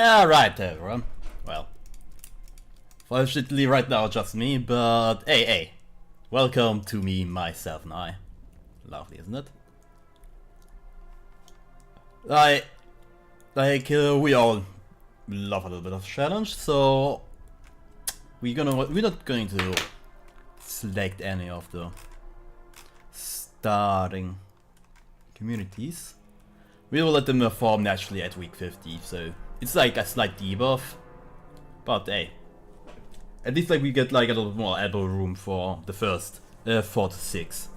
Alright everyone, well, fortunately right now just me, but hey, welcome to me, myself and I. Lovely, isn't it? We all love a little bit of challenge, so we're not going to select any of the starting communities. We will let them form naturally at week 50, so it's like a slight debuff, but hey, at least like we get like a little more elbow room for the first 4 to 6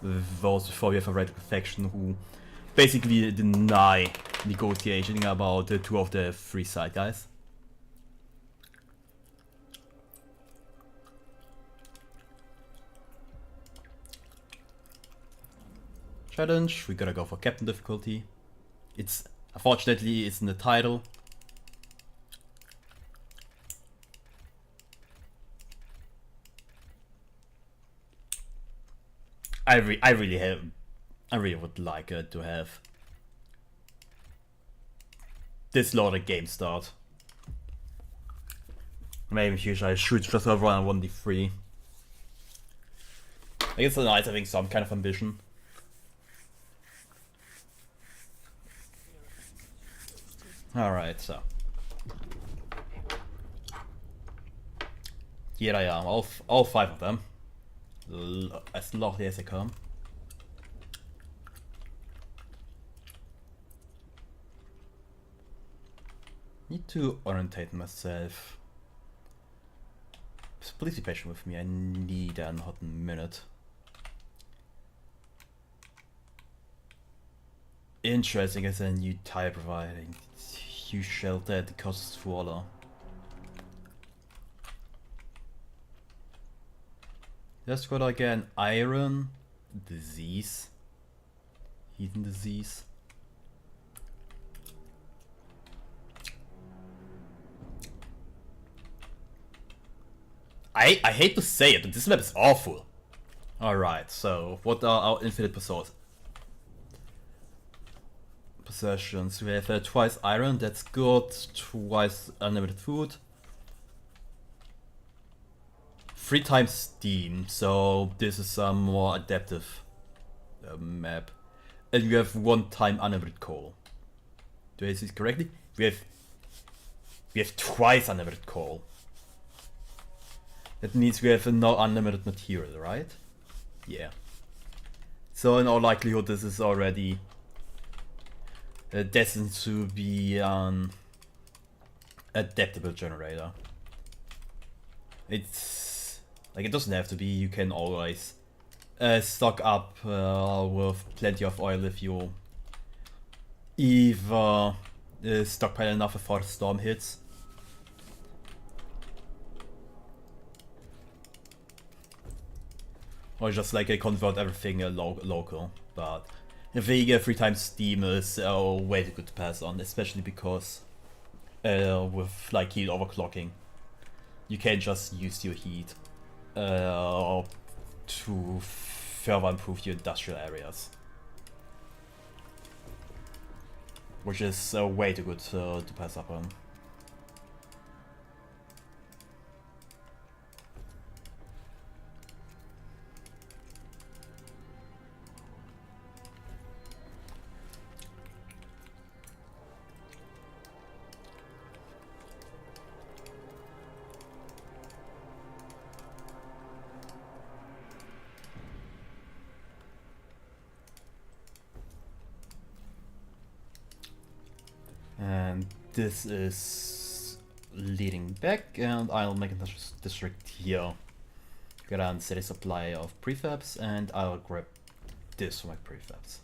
votes before we have a radical faction who basically deny negotiating about 2 of the 3 side guys. Challenge, we gotta go for Captain Difficulty. Unfortunately, it's in the title. I really would like to have this loaded game start. Maybe in future I should just have run 1d3. I guess it's nice having some kind of ambition. Alright, so here I am, all 5 of them, as lovely as they come. Need to orientate myself. Please be patient with me, I need a hot minute. Interesting as a new tire providing huge shelter at the cost of Swallow. Let's go again. Iron disease. Heathen disease. I hate to say it, but this map is awful. Alright, so what are our infinite possessions? We have twice iron, that's good. Twice unlimited food. 3 times steam, so this is a more adaptive map. And we have 1 time unlimited coal. Do I see it correctly? We have twice unlimited coal. That means we have no unlimited material, right? Yeah. So in all likelihood this is already destined to be an adaptable generator. It's like, it doesn't have to be, you can always stock up with plenty of oil if you either stockpile enough before the storm hits. Or just like convert everything local, but Vega 3 times steam is way too good to pass on, especially because with like heat overclocking, you can just use your heat to further improve your industrial areas, which is way too good to pass up on. And this is leading back, and I'll make a district here. Get a steady supply of prefabs, and I'll grab this for my prefabs.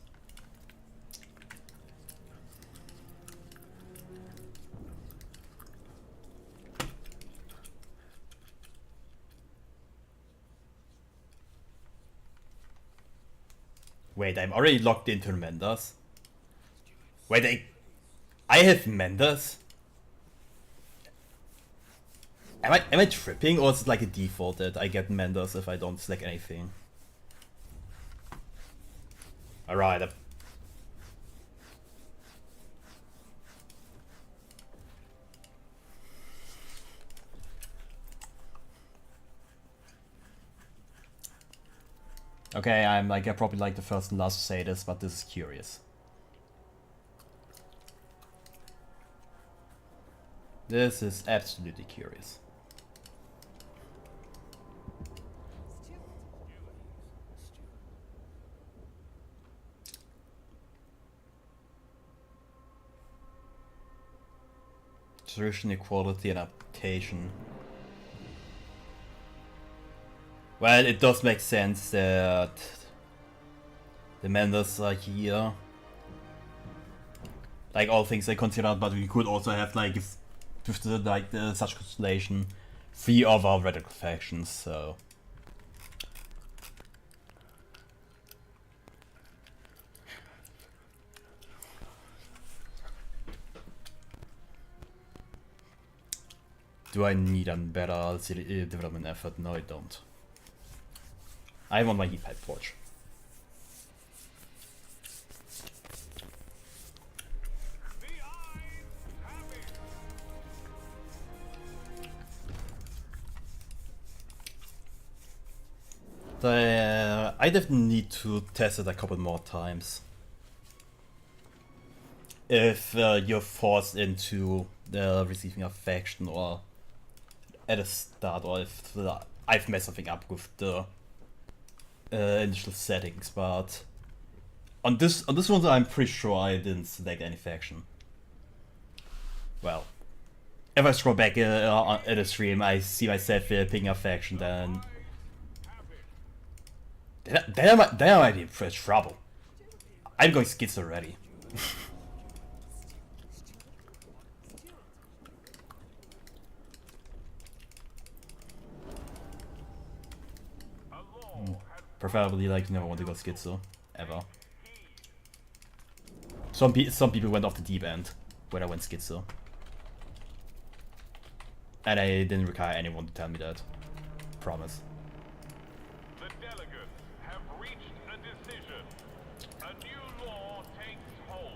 Wait, I'm already locked into Menders. Wait, I have Menders? Am I tripping, or is it like a default that I get Menders if I don't select anything? Alright. Okay, I'm like probably like the first and last to say this, but this is curious. This is absolutely curious. Tradition, equality, and adaptation. Well, it does make sense that the members are here. Like all things I considered, but we could also have like with the, like such constellation 3 other radical factions. So do I need a better city development effort? No, I don't. I want my heat pipe forge. I definitely need to test it a couple more times. If you're forced into receiving a faction or at a start, or if I've messed something up with the initial settings, but on this one I'm pretty sure I didn't select any faction. Well, if I scroll back at the stream, I see myself picking a faction, then I might be in trouble. I'm going skits already. Preferably, like, never want to go schizo, ever. Some people went off the deep end when I went schizo. And I didn't require anyone to tell me that. Promise. The delegates have reached a decision. A new law takes hold.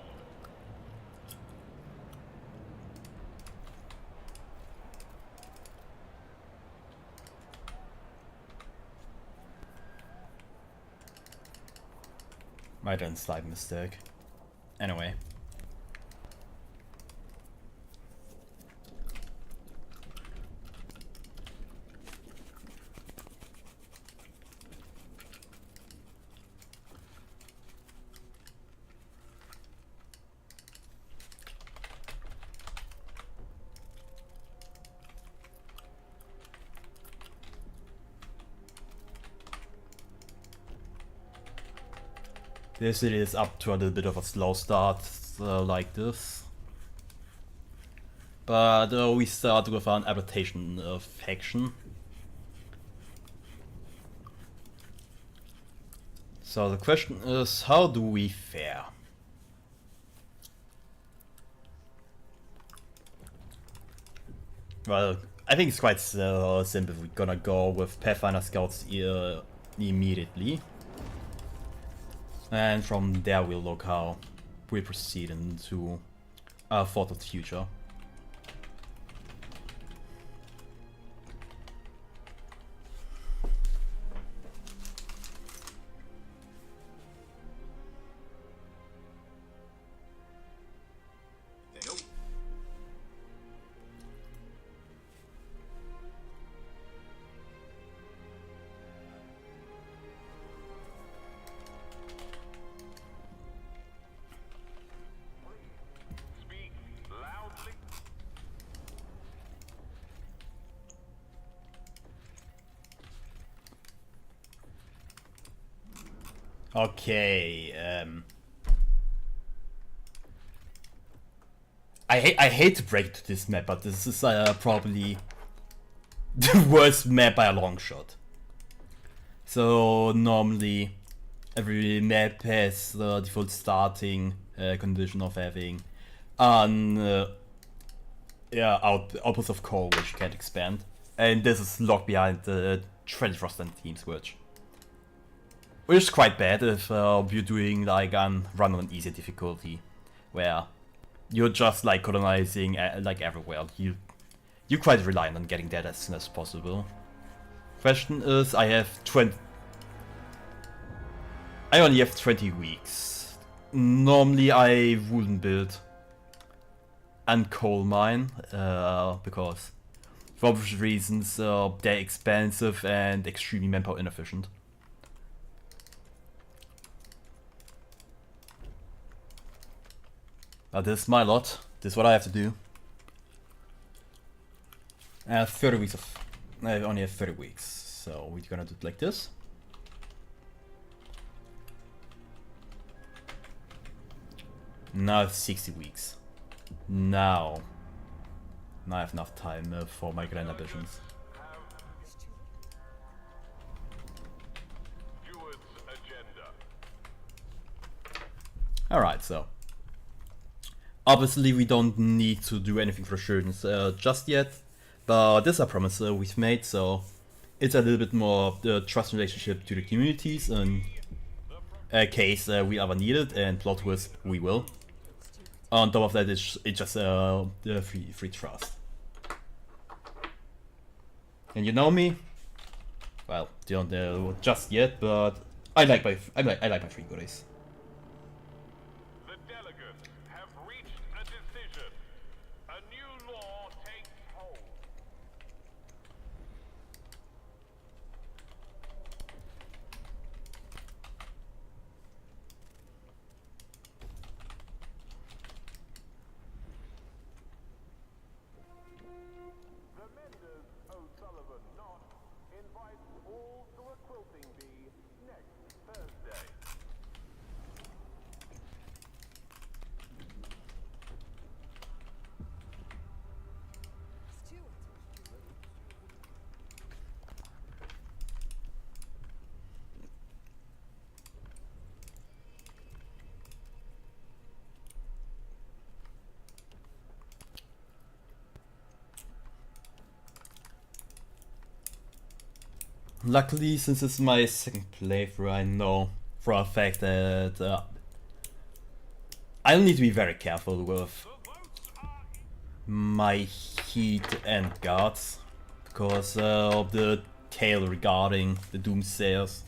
Might have been a slight mistake. Anyway. This city is up to a little bit of a slow start, like this. But we start with an adaptation faction. So the question is, how do we fare? Well, I think it's quite simple. We're gonna go with Pathfinder Scouts immediately. And from there we'll look how we proceed into Thought of the Future. Okay, I hate to break to this map, but this is probably the worst map by a long shot. So normally every map has the default starting condition of having an outpost of coal which you can't expand, and this is locked behind the 20 Frostland teams, which is quite bad if you're doing like run on an easy difficulty, where you're just like colonizing like everywhere. You're quite reliant on getting that as soon as possible. Question is, I have 20. I only have 20 weeks. Normally I wouldn't build and coal mine, because for obvious reasons they're expensive and extremely manpower inefficient. Now this is my lot, this is what I have to do. I have 30 weeks of... I only have 30 weeks, so we're gonna do it like this. Now it's 60 weeks. Now I have enough time for my grand ambitions. Alright, so obviously we don't need to do anything for assurance just yet, but this is a promise we've made, so it's a little bit more trust relationship to the communities in case we ever need it, and plot twist, we will. On top of that, it's just free trust. And you know me? Well, you don't know just yet, but I like my free goodies. The delegates have reached a decision. A new law takes hold. The Menders O'Sullivan Knot invites all to a quilting bee next Thursday. Luckily, since it's my second playthrough, I know for a fact that I'll need to be very careful with my heat and guards, because of the tale regarding the doomsayers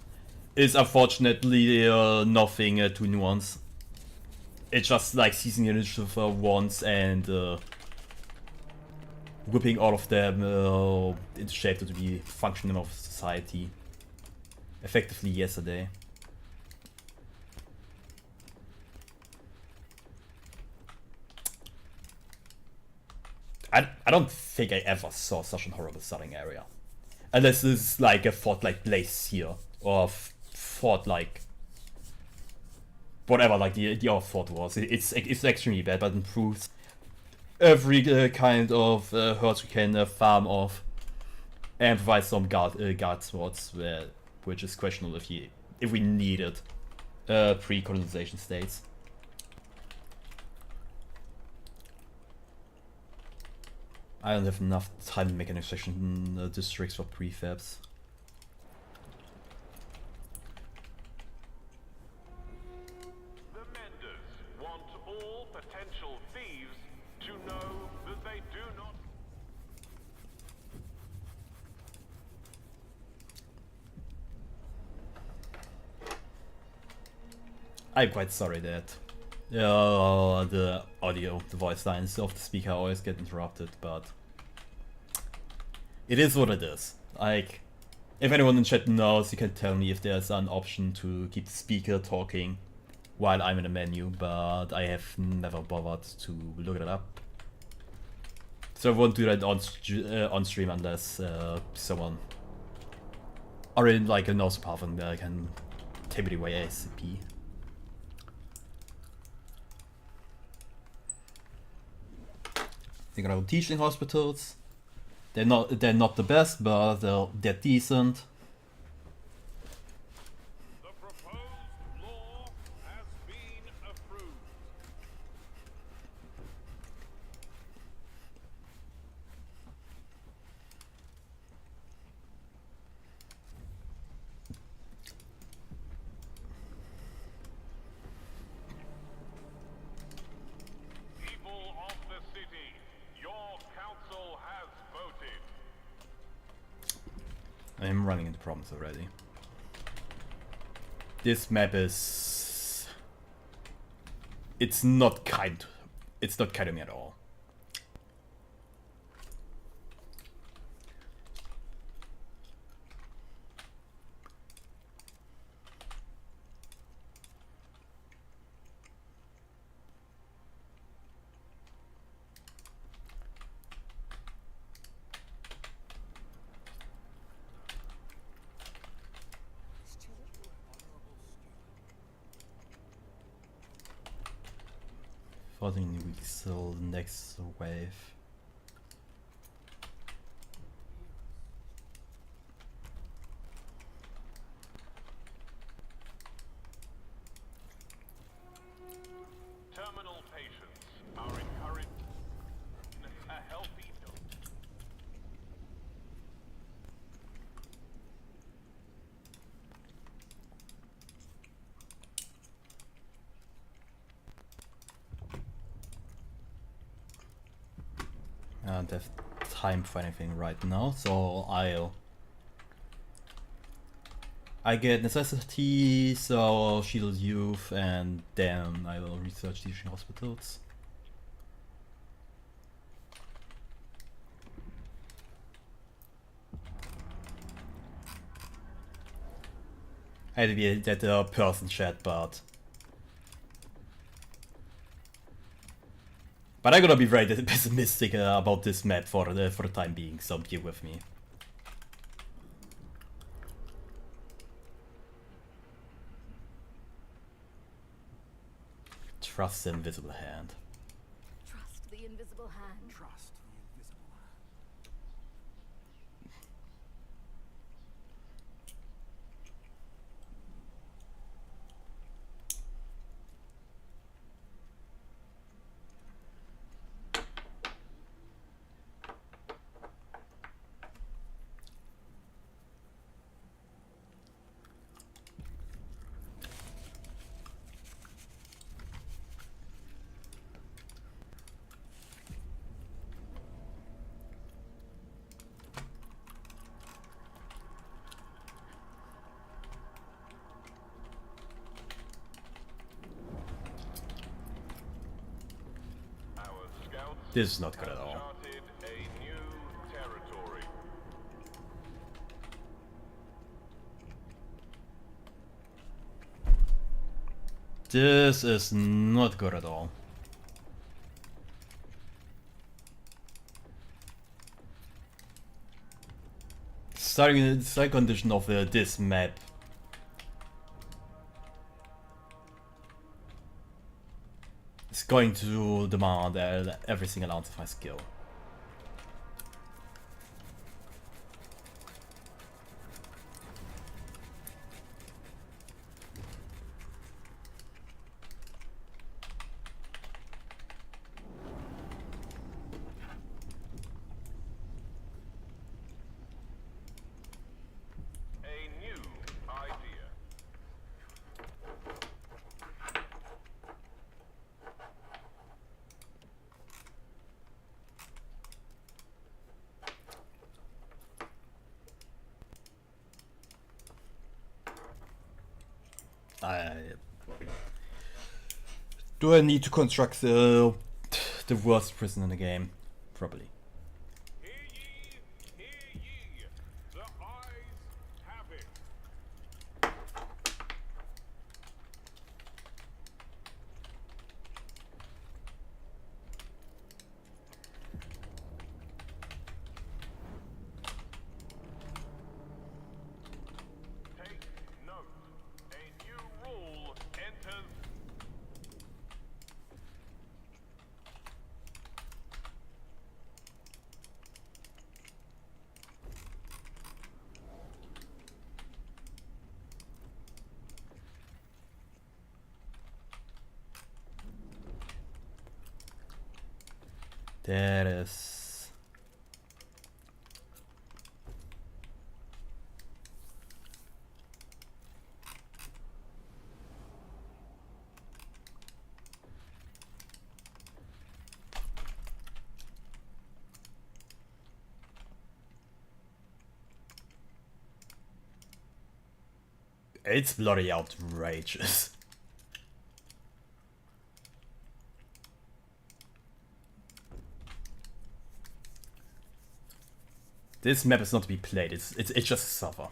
is unfortunately nothing too nuanced. It's just like seizing the initiative once and whipping all of them into shape to be functioning of society effectively yesterday. I don't think I ever saw such a horrible starting area. Unless this is like a fort like Blaze here, or fort like whatever like the other fort was. It's extremely bad, but improves every kind of herds we can farm off, and provide some guard spots, which is questionable if we need it pre-colonization states. I don't have enough time to make an extraction districts for prefabs. The Menders want all potential thieves to know that they do not. I'm quite sorry that the audio, the voice lines of the speaker always get interrupted, but it is what it is. Like, if anyone in chat knows, you can tell me if there's an option to keep the speaker talking while I'm in a menu, but I have never bothered to look it up. So I won't do that on stream unless someone already like knows path and can take it away ASAP. Thinking about teaching hospitals. They're not the best, but they're decent. The proposed law has been approved. People of the city, your council has voted. I'm running into problems already. This map is... It's not kind of me at all. Following weeks till the next wave. Terminal patients are encouraged a healthy dose. I don't have time for anything right now, so I get necessity, so shield youth, and then I will research teaching hospitals. I had to be that person chat, but I'm gonna be very pessimistic about this map for the time being, so bear with me. Trust the invisible hand. Trust the invisible hand. Trust the invisible hand. This is not good at all. Charted a new territory. This is not good at all. Starting condition of this map. It's going to demand every single ounce of my skill. A new idea. Do I need to construct the worst prison in the game? Probably. Hear ye, hear ye. The eyes have it. Take note. A new rule enters. That is... It's bloody outrageous. This map is not to be played, it's just a suffer.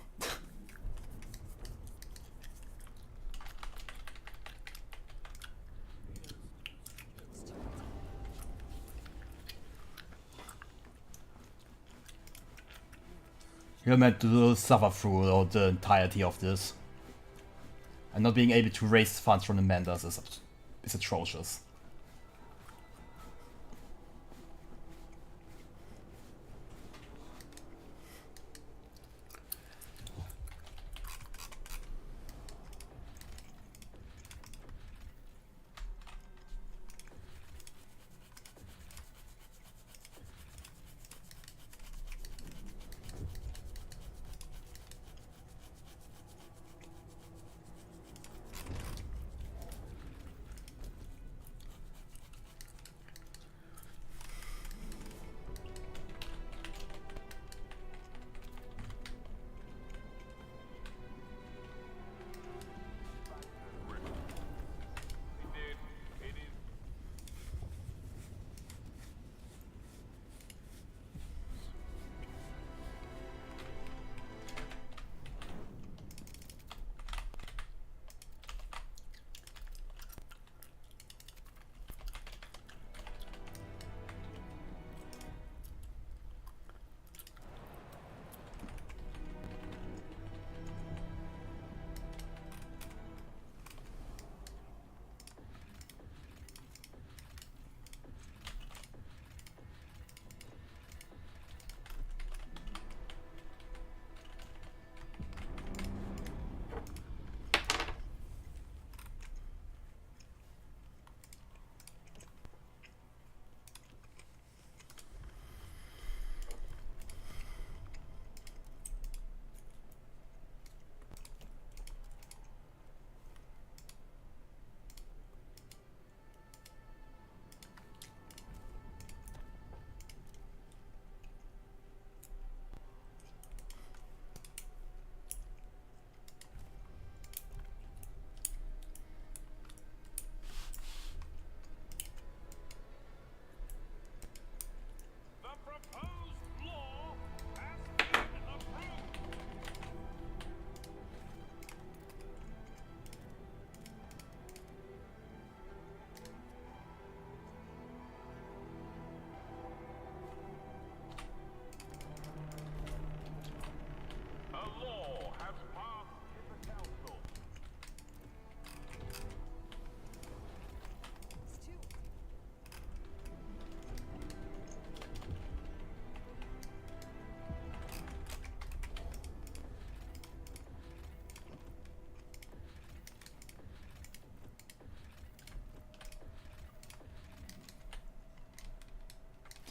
You're meant to suffer through the entirety of this. And not being able to raise funds from the Menders is atrocious.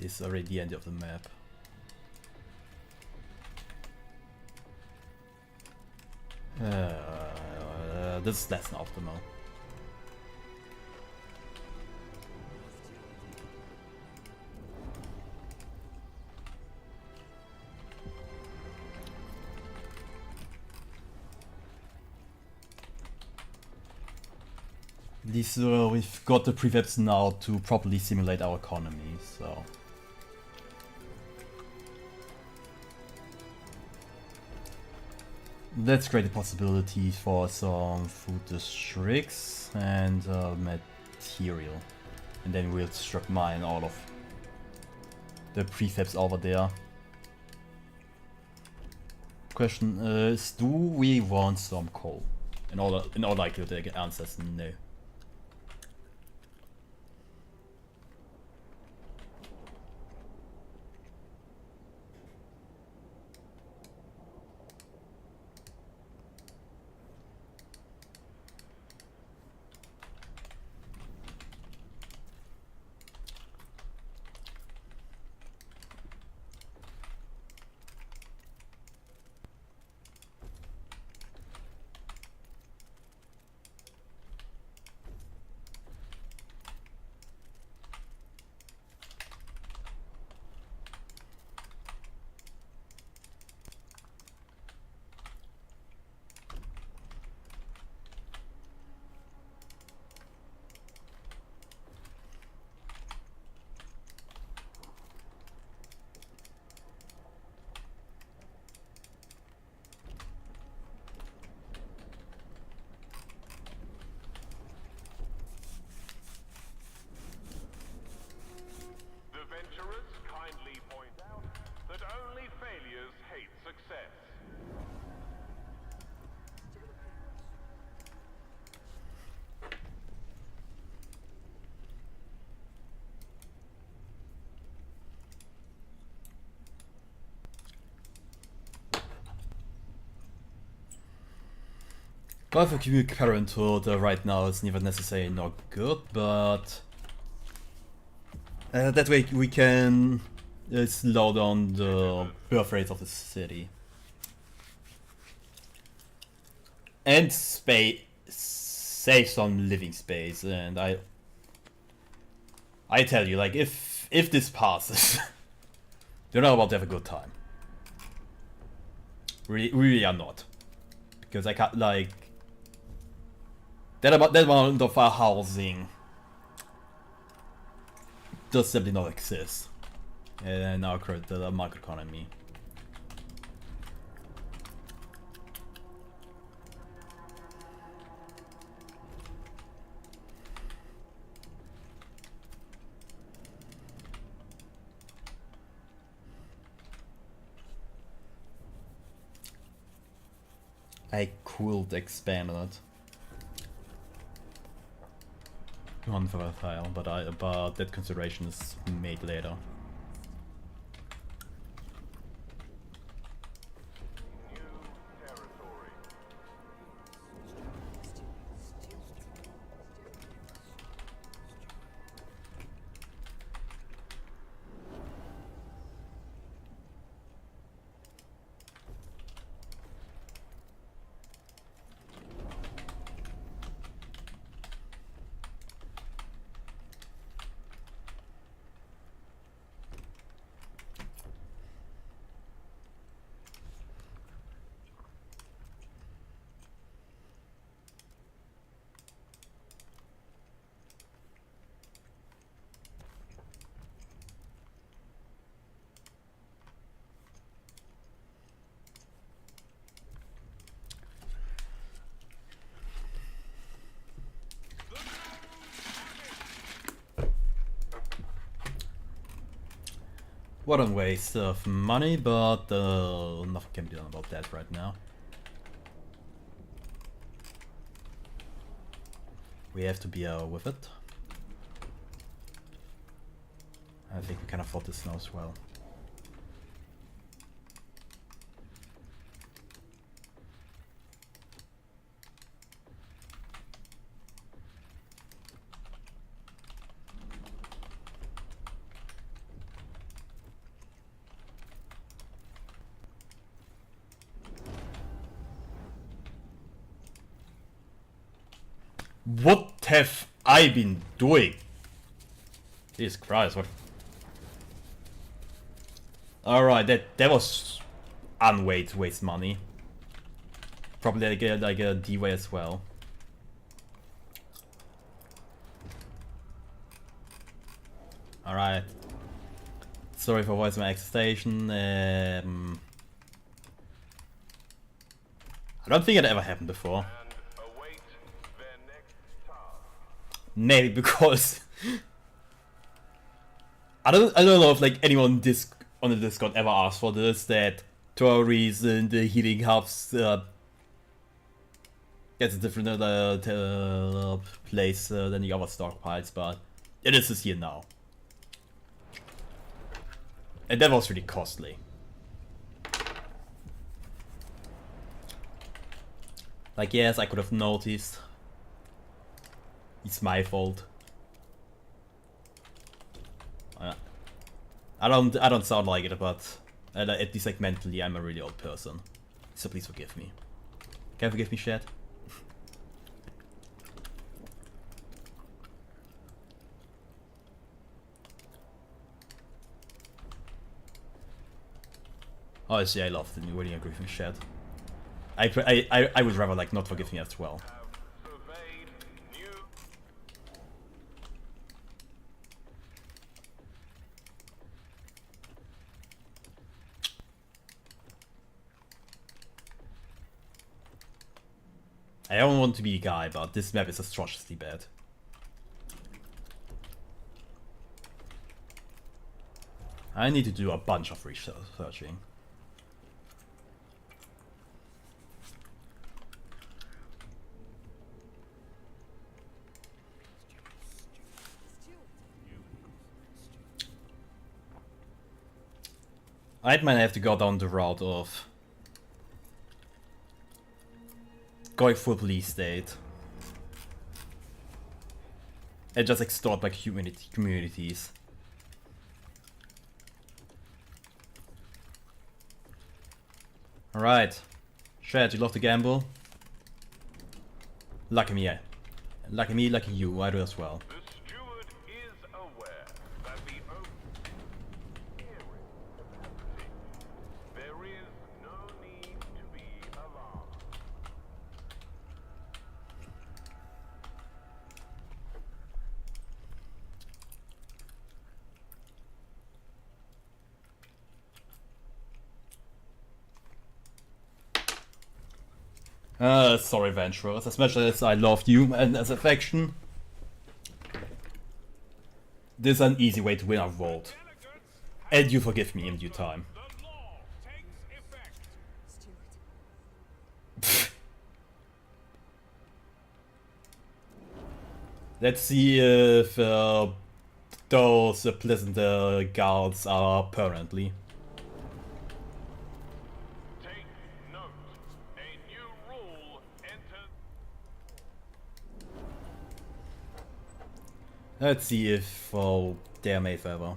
This is already the end of the map. This is less than optimal. At least we've got the prefabs now to properly simulate our economy, so... Let's create the possibility for some food districts and material. And then we'll strip mine all of the prefabs over there. Question is, do we want some coal? In all likelihood the answer is no. Well, for community parenthood right now it's neither necessarily not good, but that way we can slow down the birth rate of the city. And save some living space, and I tell you, like, if this passes, you're not about to have a good time. Really are not. Because I can't, like, that amount of housing does simply not exist in our current market economy. I could expand on it. On volatile, but that consideration is made later. What a waste of money, but nothing can be done about that right now. We have to be with it. I think we can afford this now as well. What have I been doing? Jesus Christ, what? Alright, that was unweighed waste money. Probably like a D-way as well. Alright. Sorry for voicing my excitation. I don't think it ever happened before. Maybe because I don't know if like anyone on the Discord ever asked for this, that to our reason the healing hubs gets a different place than the other stockpiles, but it is here now. And that was really costly. Like, yes, I could have noticed. It's my fault. I don't sound like it, but at least like mentally I'm a really old person. So please forgive me. Can you forgive me, chat? Honestly, I love the new wording agree with me, chat. I would rather like not forgive me as well. I don't want to be a guy, but this map is atrociously bad. I need to do a bunch of researching. I might have to go down the route of going full police state. And just extort like communities. Alright. Chad, you love to gamble? Lucky me, yeah. Lucky me, lucky you, I do as well. The steward is aware that the there is no need to be alarmed. Sorry, Venturers, as much as I love you and as a faction, this is an easy way to win our vote. And you forgive me in due time. The law takes effect. Steward. Let's see if those pleasant guards are permanently. Take note. A new rule enters. Let's see if they're Mayfeather.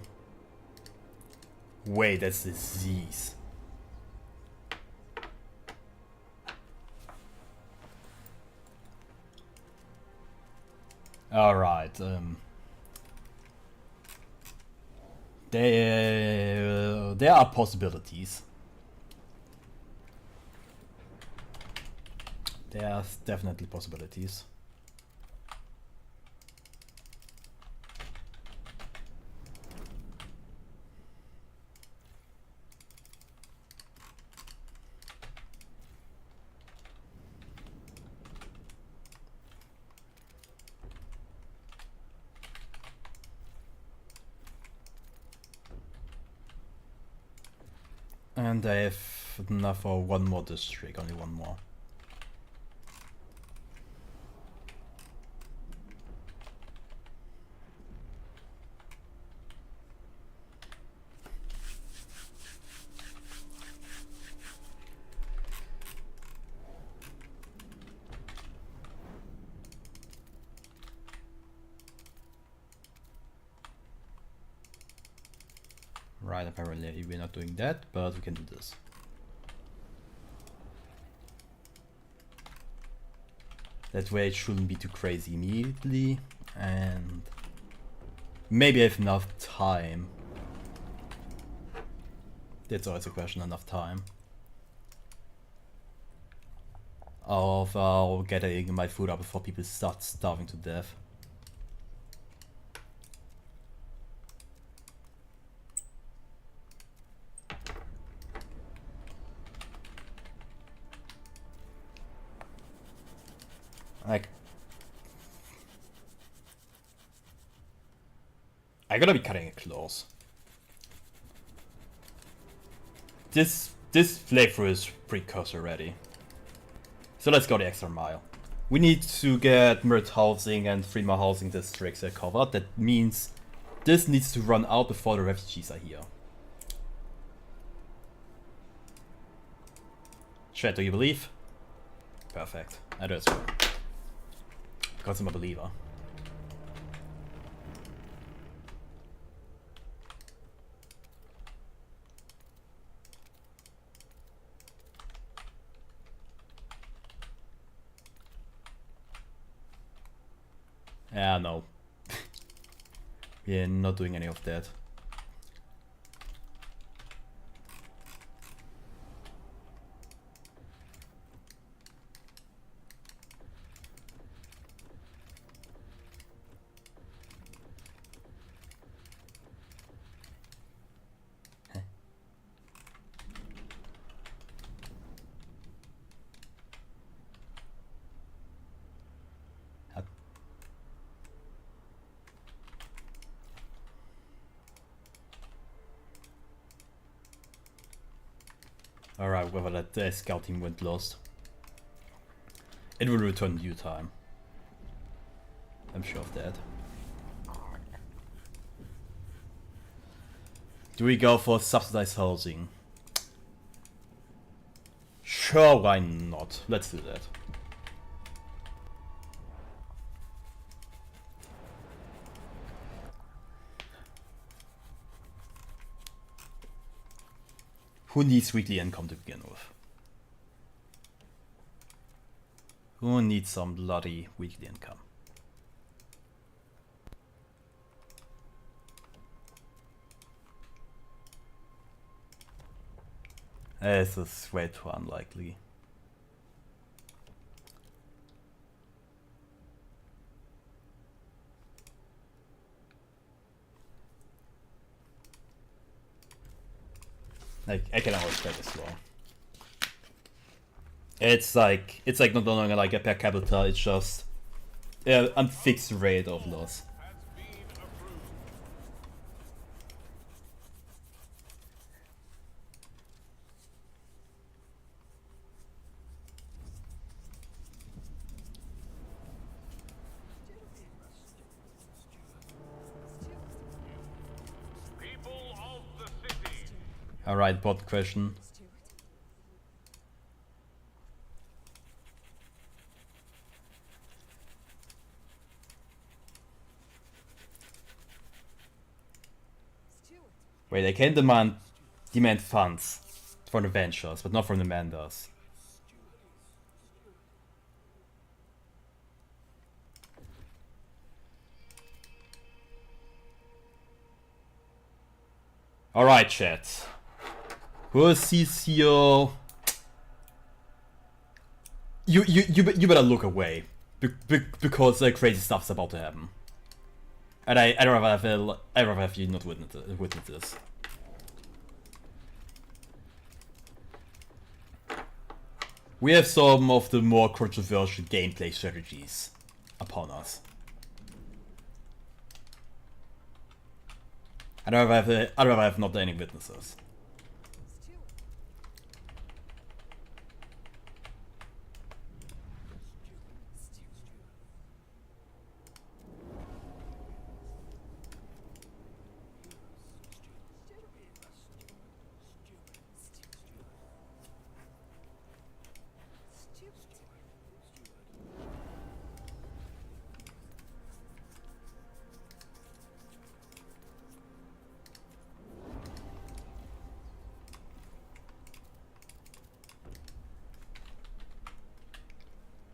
Wait, that's disease. Alright, there are possibilities. There's definitely possibilities. And I have enough for one more district, only one more. Right, apparently we're not doing that, but we can do this. That way it shouldn't be too crazy immediately, and maybe I have enough time. That's always a question, enough time. Of getting my food up before people start starving to death. I gotta be cutting it close. This playthrough is pretty close already. So let's go the extra mile. We need to get merit housing and 3 more housing districts covered. That means this needs to run out before the refugees are here. Shred, do you believe? Perfect. I do as well. Because I'm a believer. Yeah, no. We're not doing any of that. Alright, whether that scout team went lost. It will return in due time. I'm sure of that. Do we go for subsidized housing? Sure, why not? Let's do that. Who needs weekly income to begin with? Who needs some bloody weekly income? This is way too unlikely. Like, I can always play this long. It's like no longer like a per capita, it's just a fixed rate of loss. Alright, bot question. Wait, I can demand funds for the ventures, but not from the manders. Alright, chat. Who sees your... You better look away, because crazy stuff's about to happen. And I'd rather have you not witness this. We have some of the more controversial gameplay strategies upon us. I'd rather have not any witnesses.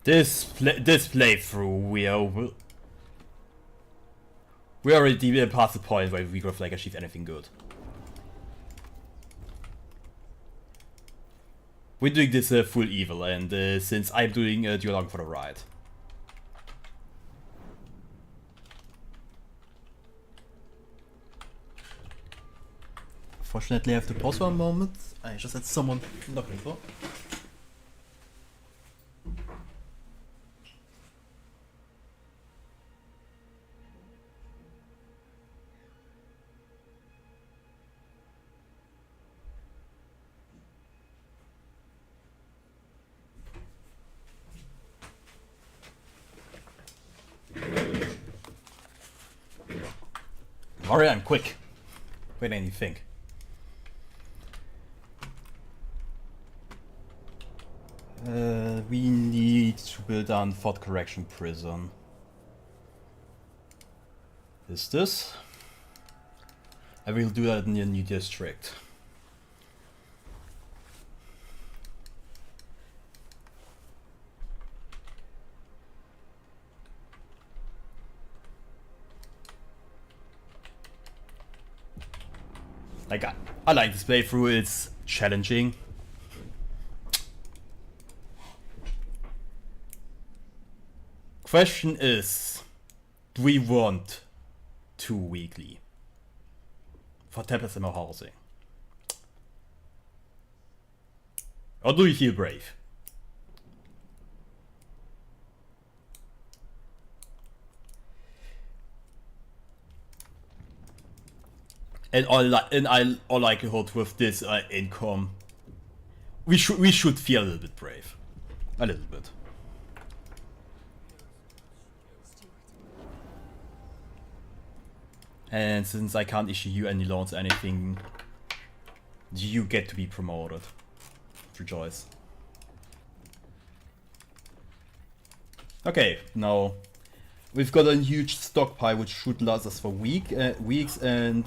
This playthrough, we already past the point where we could have like achieved anything good. We're doing this full evil, and since I'm doing you along for the ride. Fortunately, I have to pause for a moment. I just had someone knocking for. Marian, quick! Wait, any think. We need to build an thought correction prison. Is this? I will do that in the new district. Like, I like this playthrough, it's challenging. Question is, do we want 2 weekly for tablets and more housing? Or do you feel brave? And all likelihood with this income, we should feel a little bit brave, a little bit. And since I can't issue you any loans or anything, you get to be promoted. Rejoice. Okay, now we've got a huge stockpile which should last us for weeks, and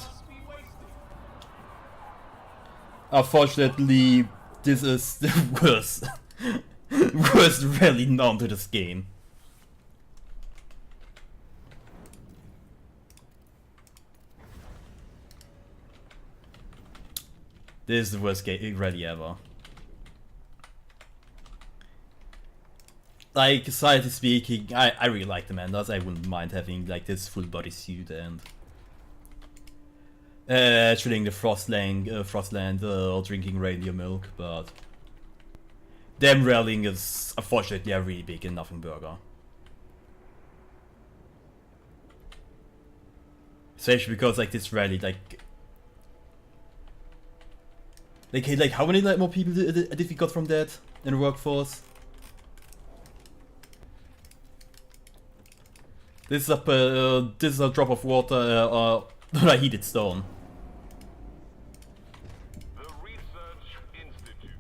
Unfortunately, this is the worst, worst rally known to this game. This is the worst rally ever. Like, society speaking, I really like the Manders. I wouldn't mind having like this full body suit and chilling the Frostland or drinking reindeer milk, but them rallying is unfortunately a really big and nothing burger. Especially because like this rally, like how many like more people did we got from that in the workforce? This is a drop of water or a heated stone. The Research Institute.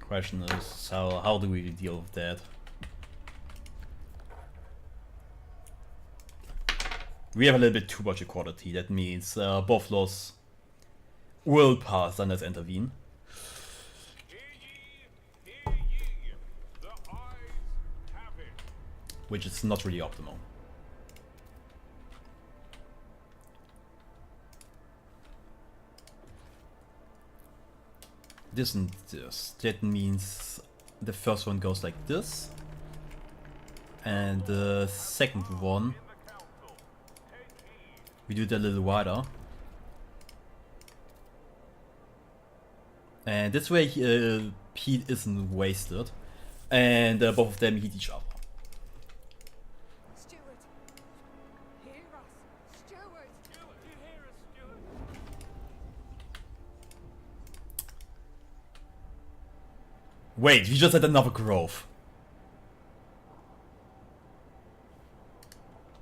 Question is how do we deal with that? We have a little bit too much equality. That means both laws will pass unless intervene. Hear ye, hear ye. The eyes have it. Which is not really optimal. This and this. That means the first one goes like this. And the second one, we do it a little wider. And this way heat isn't wasted. And both of them heat each other. Steward. Hear us. Steward. Do you hear us, Steward? Wait, we just had another grove.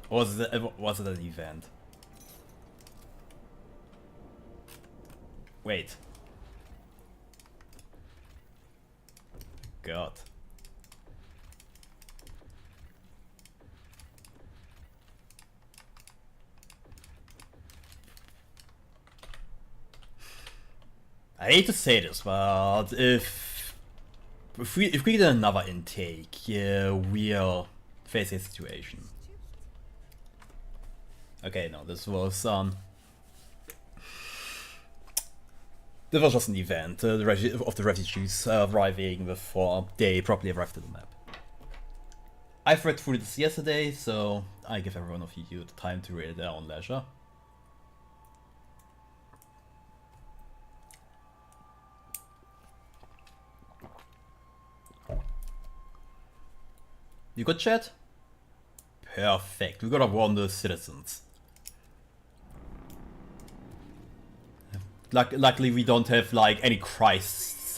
Or was it an event? Wait. God. I hate to say this, but if we get another intake, we'll face a situation. Okay, no, this was just an event of the refugees arriving before they properly arrived at the map. I've read through this yesterday, so I give everyone of you the time to read it at their own leisure. You good, chat? Perfect. We gotta warn the citizens. Luckily, we don't have like any crisis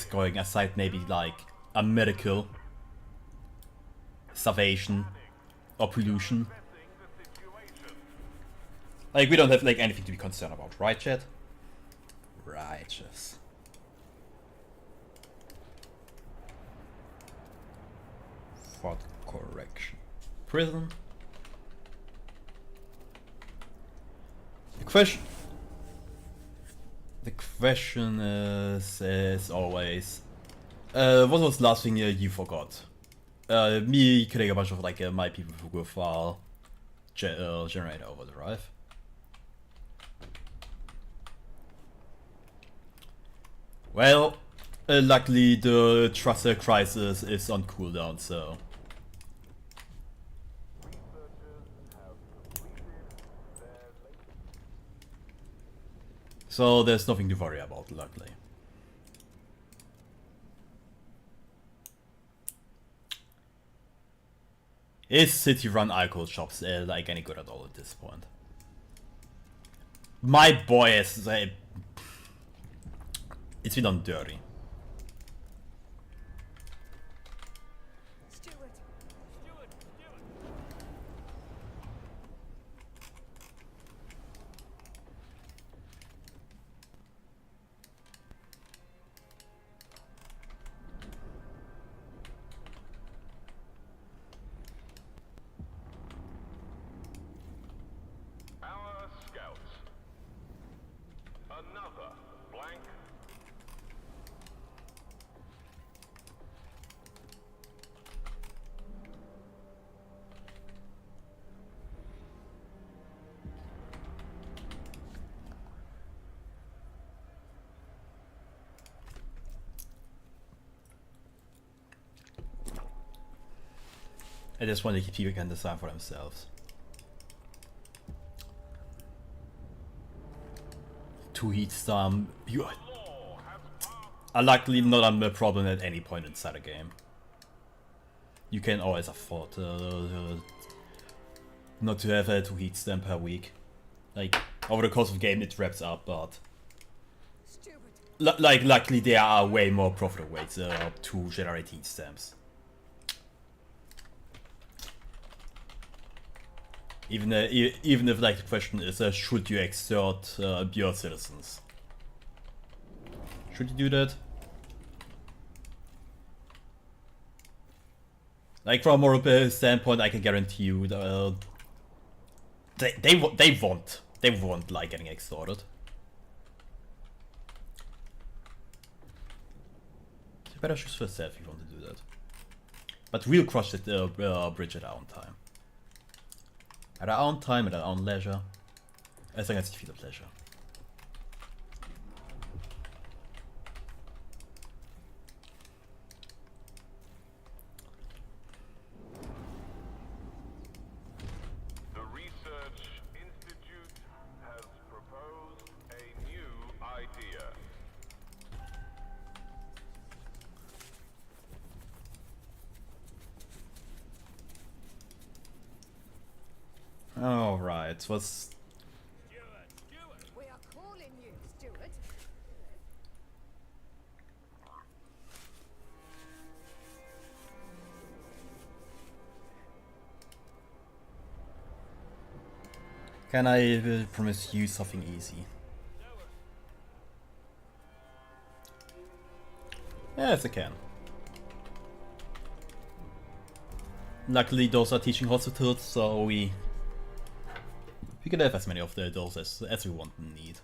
going aside. Maybe like a medical, starvation, or pollution. Like we don't have like anything to be concerned about, right, chat? Righteous. For correction. Prison. The question is, as always, what was the last thing you forgot? Me killing a bunch of like my people who file generator overdrive. Well, luckily the Truster crisis is on cooldown, so. So there's nothing to worry about, luckily. Is city-run alcohol shops like any good at all at this point? My boy is it's been done dirty. Steward. I just want to keep people can design for themselves. 2 heat storm. You are luckily not under problem at any point inside a game. You can always afford not to have a 2 heat storm per week. Like over the course of the game it wraps up, but like luckily there are way more profitable ways to generate heat stamps. Even if like the question is, should you extort your citizens? Should you do that? Like from a moral standpoint, I can guarantee you they won't like getting extorted. You better choose for yourself if you want to do that. But we'll cross the bridge at our own time. At our own time, at our own leisure. As long as you feel the pleasure. The Research Institute has proposed a new idea. Alright, what's... We are calling you, Steward. Can I promise you something easy? Yes, I can. Luckily those are teaching hospitals, so we can have as many of those as we want and need.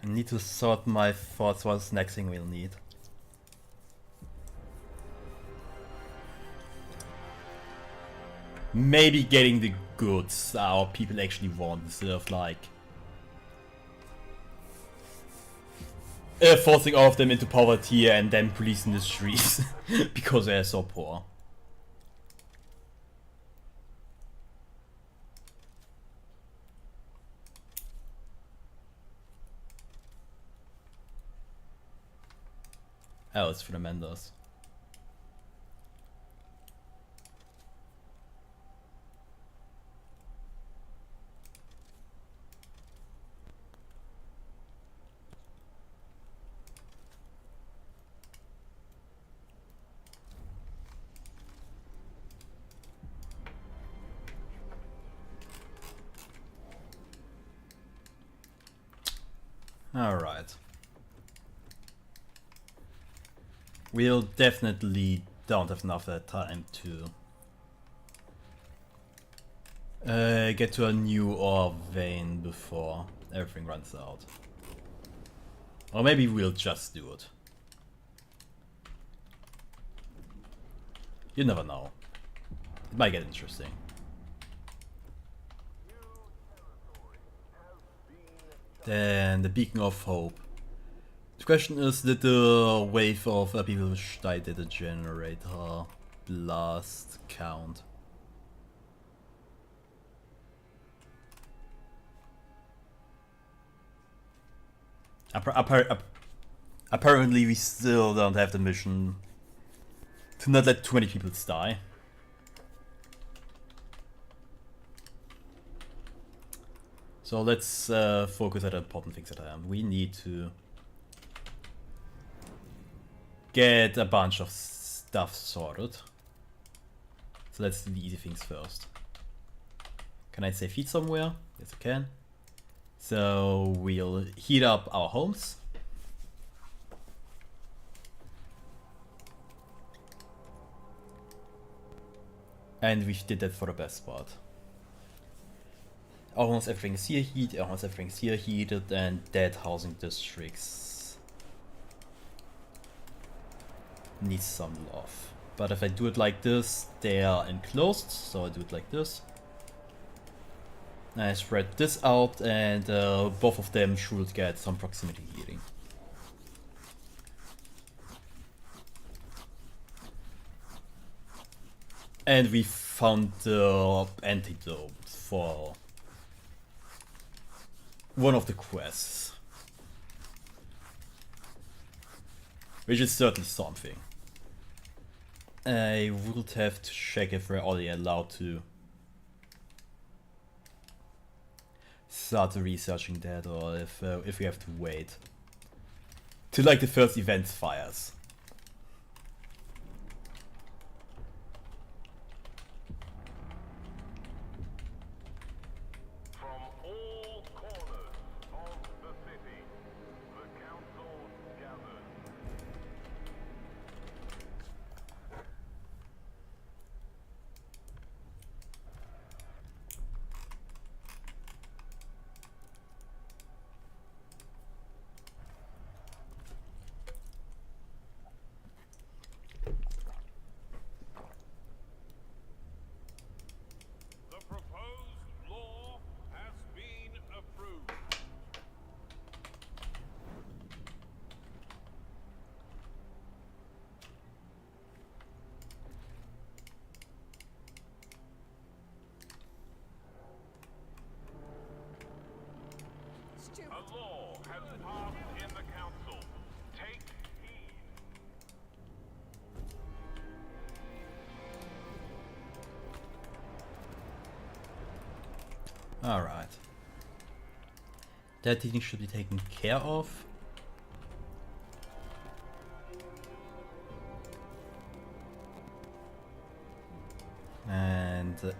I need to sort my thoughts what's next thing we'll need. Maybe getting the goods our people actually want instead of like forcing all of them into poverty and then policing the streets because they're so poor. Oh, it's tremendous. Alright. We'll definitely don't have enough time to get to a new ore vein before everything runs out. Or maybe we'll just do it. You never know. It might get interesting. Then the Beacon of Hope. The question is, did the wave of people which died at the generator blast count? Apparently we still don't have the mission to not let too many people die. So let's focus on the important things at hand. We need to get a bunch of stuff sorted. So let's do the easy things first. Can I save heat somewhere? Yes, I can. So we'll heat up our homes. And we did that for the best part. Almost everything is here heated, almost everything is here heated, and dead housing districts needs some love. But if I do it like this, they are enclosed, so I do it like this. I spread this out, and both of them should get some proximity heating. And we found the antidote for one of the quests. Which is certainly something. I would have to check if we're already allowed to start researching that, or if we have to wait till like the first event fires. From all corners of the city, the council gathers. The proposed law has been approved. Steward, A law has passed in the council. Take heed. Alright. That thing should be taken care of. And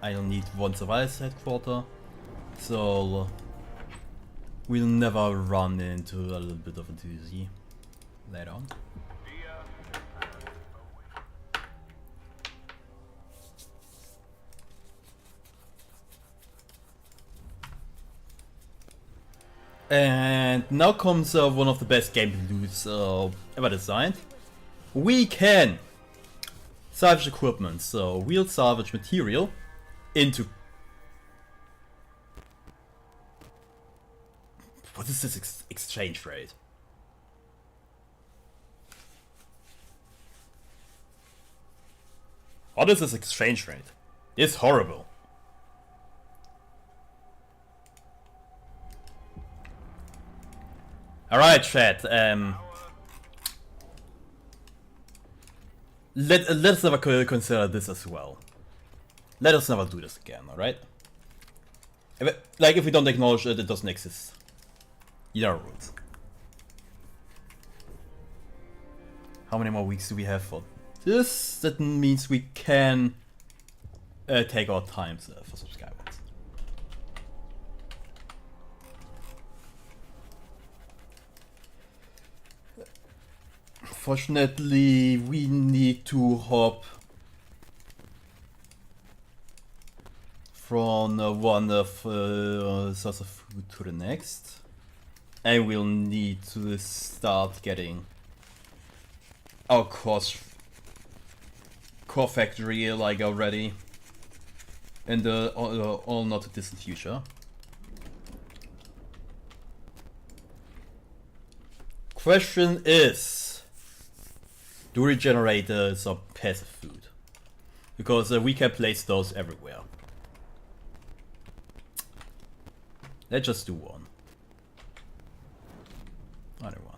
I'll need one survivor's headquarter. So we'll never run into a little bit of a doozy later on. And now comes one of the best game loots ever designed. We can salvage equipment, so we'll salvage material into... What is this exchange rate? What is this exchange rate? It's horrible. Alright, chat, let's never consider this as well. Let us never do this again, alright? Like, if we don't acknowledge it, it doesn't exist. There are rules. How many more weeks do we have for this? That means we can take our time for subscribers. Fortunately, we need to hop from one source of food to the next, and we'll need to start getting our core factory like already in the all not too distant future. Question is, do regenerators or passive food? Because we can place those everywhere. Let's just do one. Other one.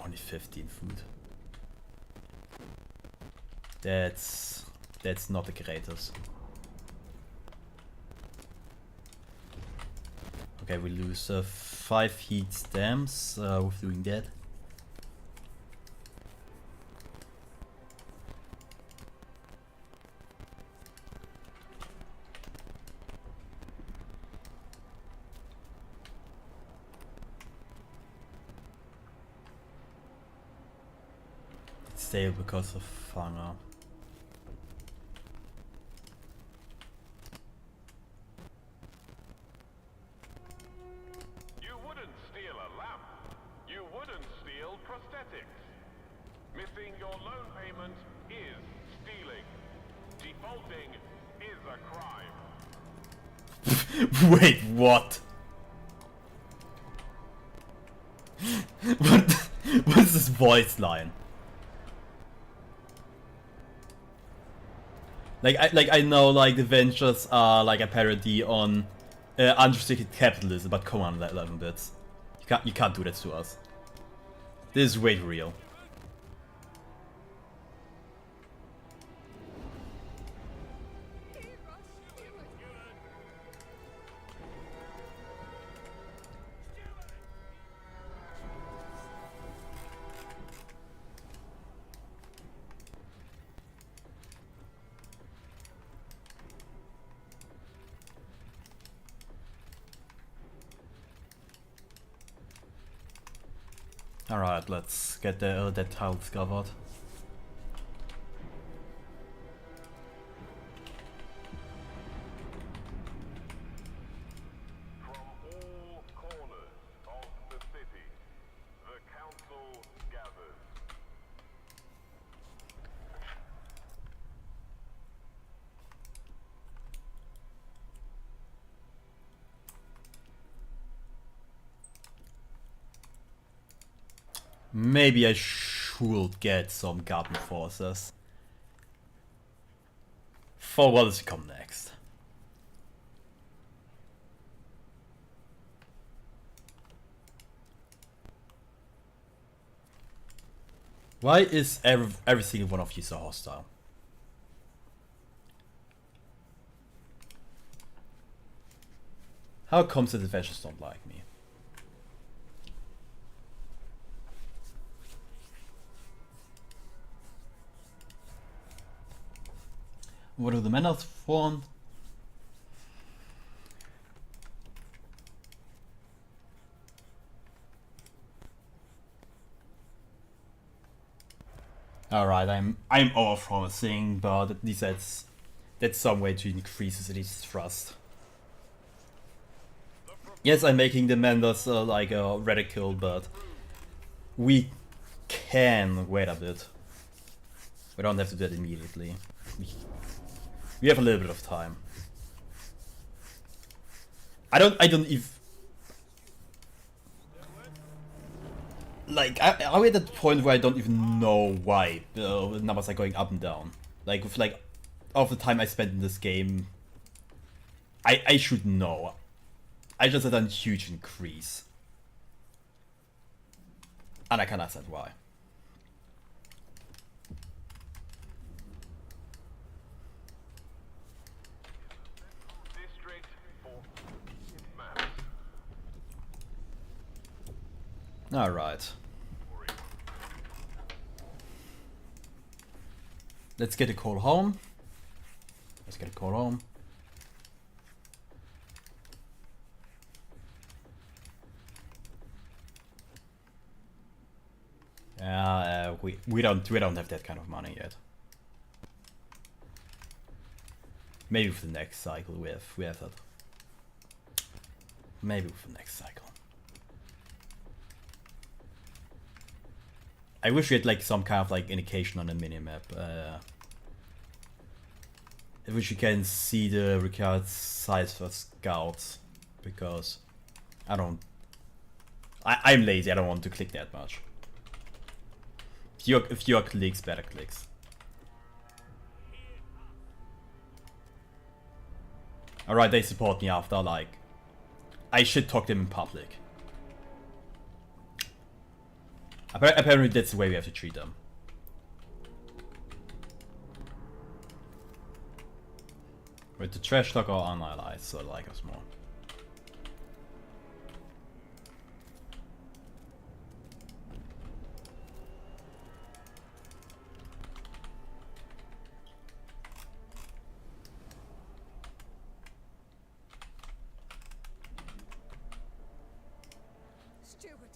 Only 15 food. That's not the greatest. Okay, we lose 5 heat stamps with doing that. It's stale because of fanger. Missing your loan payment is stealing. Defaulting is a crime. Wait, what? What? What's this voice line? I know like the ventures are like a parody on unrestricted capitalism, but come on, 11 bits. You can't do that to us. This is way too real. Alright, let's get that tile discovered. From all corners of the city, the council gathers. Maybe I should get some garden forces. For what is to come next. Why is every single one of you so hostile? How comes that the adventurers don't like me? What do the men else want? Alright, I'm over promising, but at least that's some way to increase the city's trust. Yes, I'm making the Menders like a radical, but we can wait a bit. We don't have to do it immediately. We have a little bit of time. I don't even like. Are we at that point where I don't even know why the numbers are going up and down? Like with like all the time I spent in this game, I should know. I just had a huge increase, and I can't understand why. Alright. Let's get a call home. Let's get a call home. We don't have that kind of money yet. Maybe for the next cycle we have that. Maybe for the next cycle. I wish we had like some kind of like indication on the minimap. I wish you can see the required size for scouts, because I'm lazy. I don't want to click that much. Fewer clicks, better clicks. Alright, they support me after like I should talk them in public. Apparently that's the way we have to treat them. With the trash talk or unallies, so like us more. Stupid.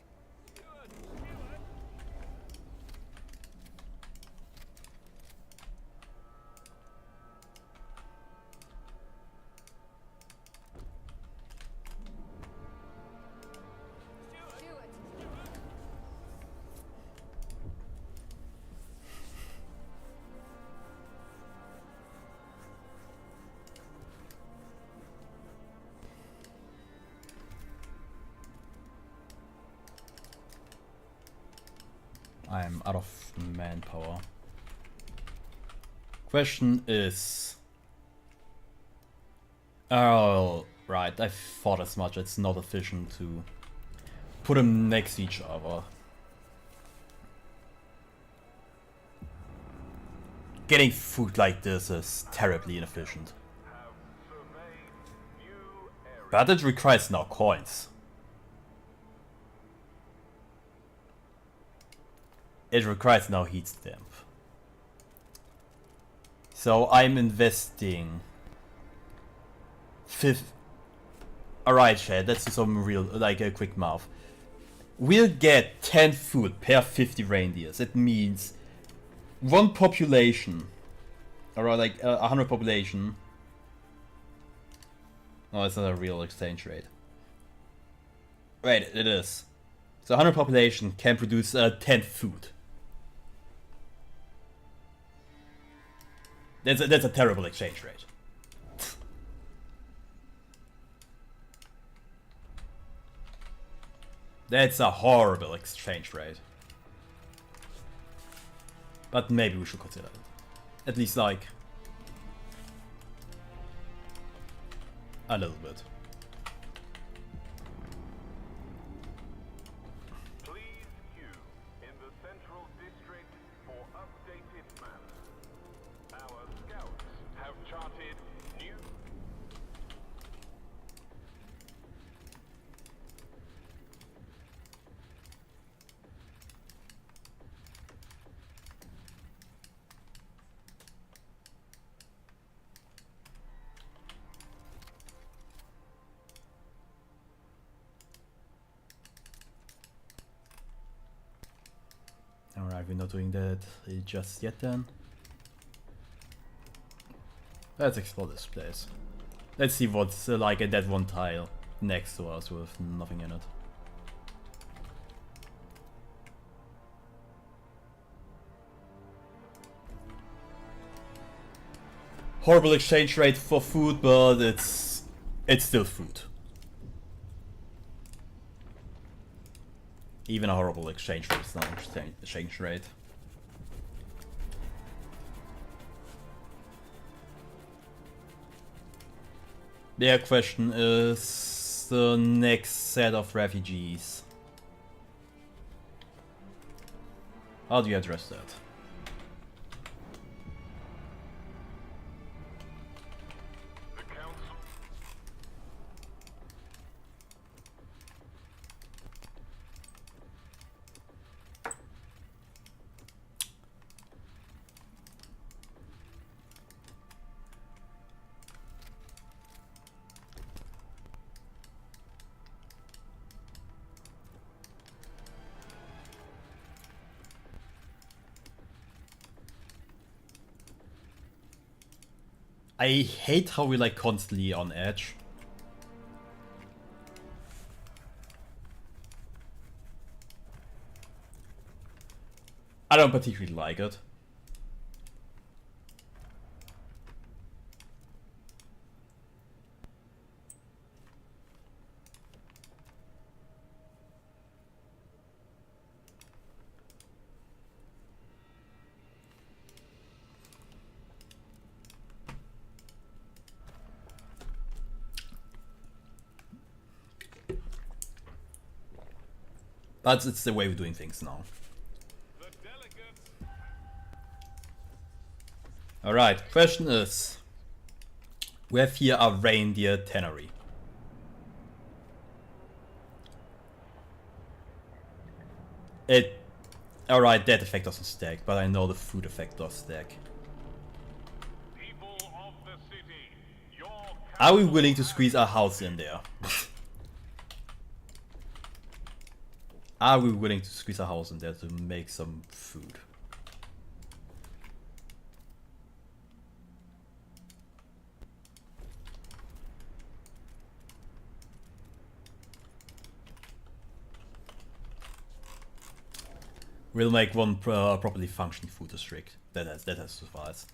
I'm out of manpower. Question is... Oh, right, I thought as much. It's not efficient to put them next to each other. Getting food like this is terribly inefficient. But it requires now coins. It requires now heat stamp. So I'm investing... Alright, Chad, let's do some real, like a quick math. We'll get 10 food per 50 reindeers. It means one population, around like 100 population. No, it's not a real exchange rate. Right, it is. So 100 population can produce 10 food. That's a terrible exchange rate. That's a horrible exchange rate. But maybe we should consider it. At least like... a little bit. Please queue in the central district for updated maps. Our scouts have charted new... Alright, we're not doing that just yet then. Let's explore this place. Let's see what's like at that one tile next to us with nothing in it. Horrible exchange rate for food, but it's still food. Even a horrible exchange rate is not an exchange rate. The question is the next set of refugees. How do you address that? The council... I hate how we're like constantly on edge. I don't particularly like it. But it's the way we're doing things now. The delegates... Alright, question is... We have here a reindeer tannery. Alright, that effect doesn't stack, but I know the food effect does stack. People of the city, your... Are we willing to squeeze our house in there? Are we willing to squeeze a house in there to make some food? We'll make one properly functioning food district. That has to suffice.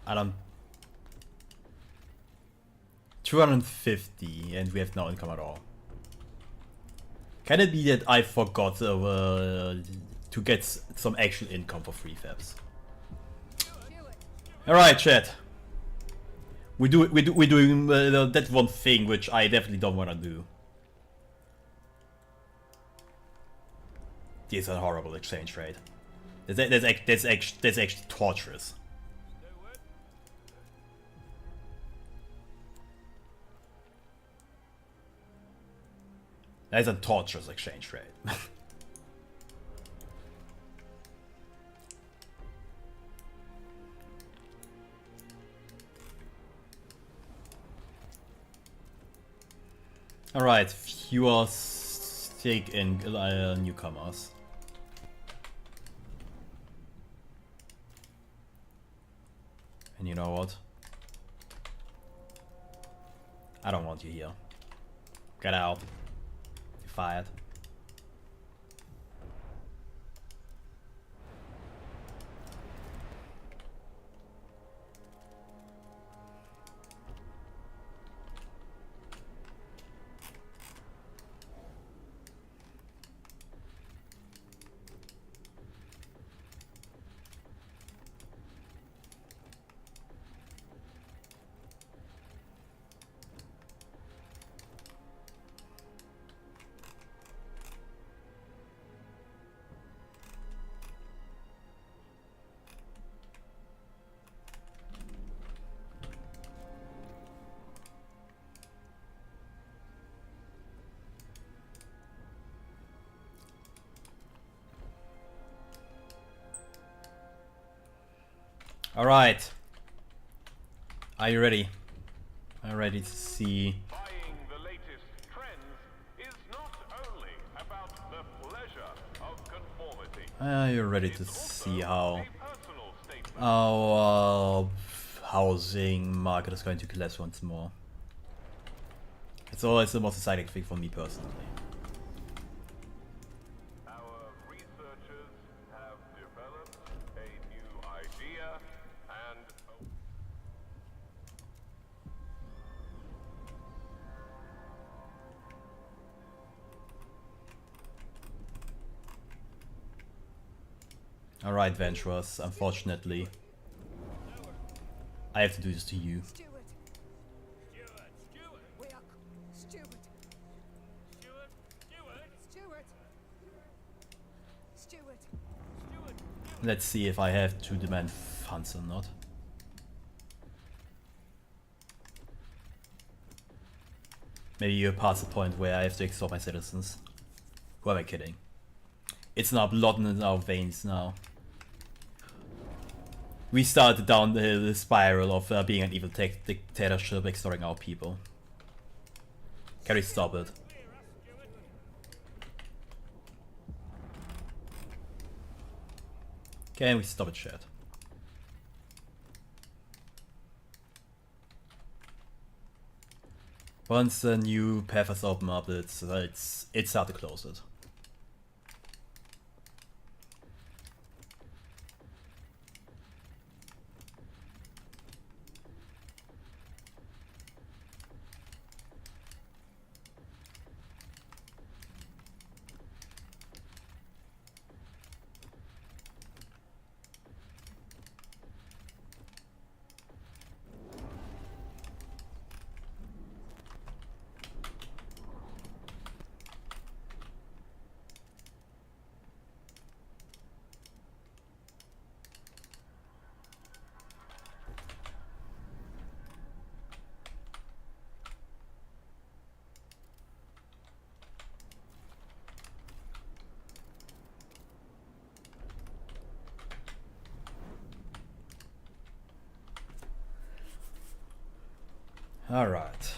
I don't... 250 and we have no income at all. Can it be that I forgot to get some actual income for free fabs? Alright, chat. We're doing that one thing which I definitely don't want to do. This is a horrible exchange rate. That's actually torturous. That's a torturous exchange rate. Alright, fewer stake in newcomers. And you know what? I don't want you here. Get out. You're fired. Alright. Are you ready? I'm ready to see. Buying the latest trends is not only about the pleasure of conformity. Are you ready to see how A personal statement. our housing market is going to collapse once more? It's always the most exciting thing for me personally. Our researchers have developed a new idea and Alright, Venturers, unfortunately, I have to do this to you. Steward. We are Steward. Steward. Let's see if I have to demand funds or not. Maybe you're past the point where I have to extort my citizens. Who am I kidding? It's now blood in our veins now. We started down the spiral of being an evil dictatorship extorting our people. Can we stop it? Can we stop it, chat? Once a new path has opened up, it's hard to close it. All right.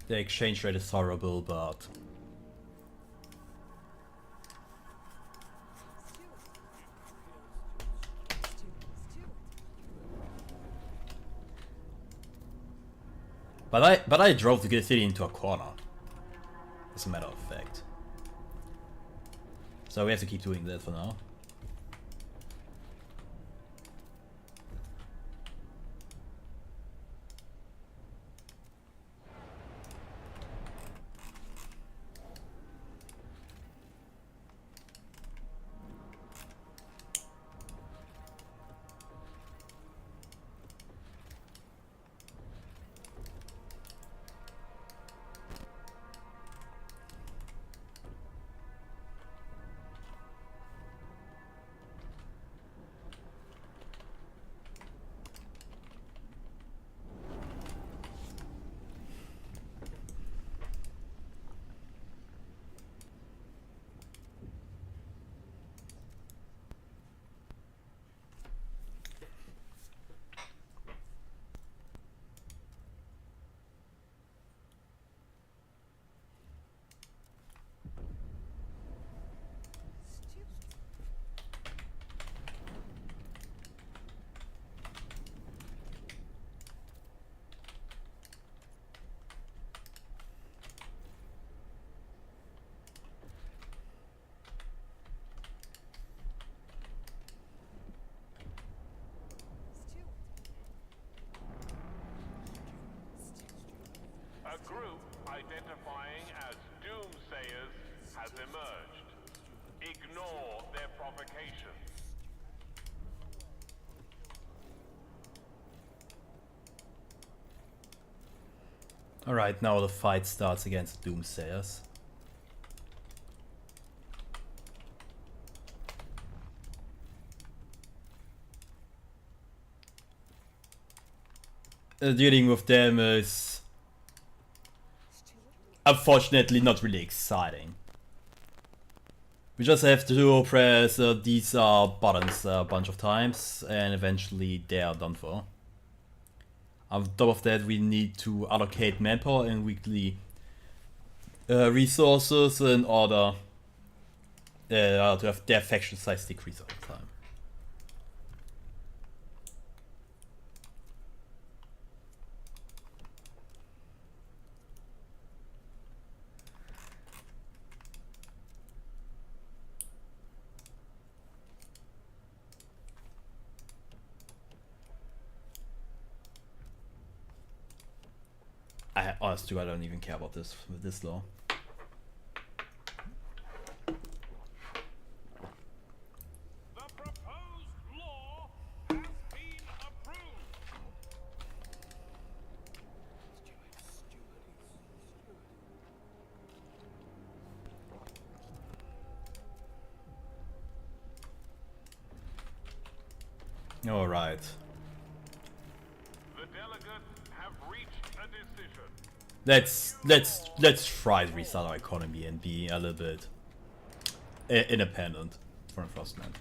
The exchange rate is horrible, but I drove the city into a corner. As a matter of fact. So we have to keep doing that for now. A group identifying as doomsayers has emerged. Ignore their provocations. Alright, now the fight starts against doomsayers. Dealing with them is unfortunately not really exciting. We just have to press these buttons a bunch of times and eventually they are done for. On top of that, we need to allocate manpower and weekly resources in order to have their faction size decrease over time. Honestly, I don't even care about this with this law. The proposed law has been approved. All right. The delegates have reached a decision. Let's try to restart our economy and be a little bit independent from Frostland.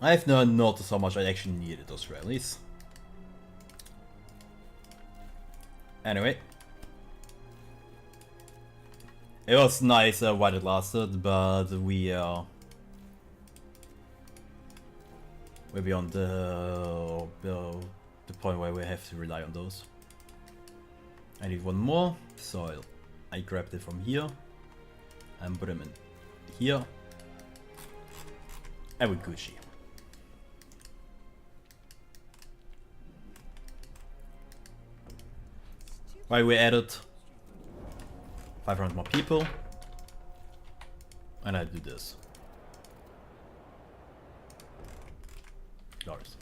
I have not noticed how much I actually needed those rallies. Anyway. It was nice while it lasted, but we're beyond the point where we have to rely on those. I need one more, so I grabbed it from here and put him in here, and we're Gucci. While we added 500 more people, and I do this. Glorious.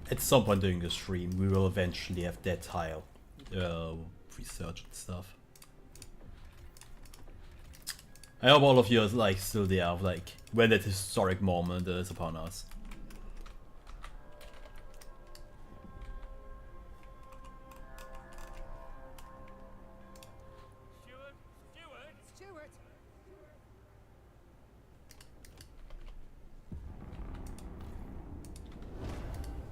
at some point during the stream, we will eventually have that tile research and stuff. I hope all of you are like still there, like when that historic moment is upon us. Steward!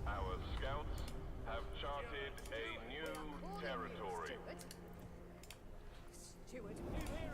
Our scouts have charted a new territory. Steward! Steward!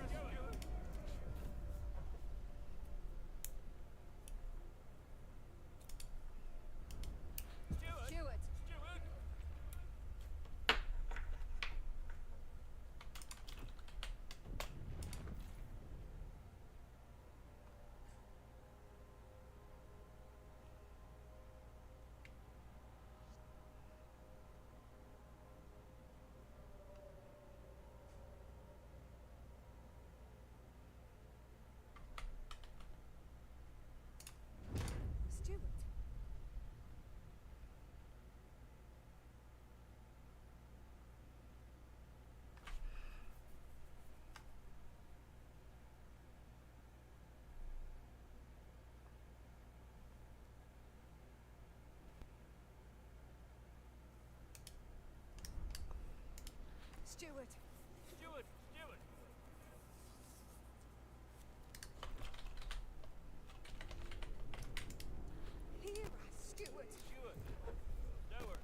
Steward! Steward! Steward! Steward! Here, Steward! Steward! Steward!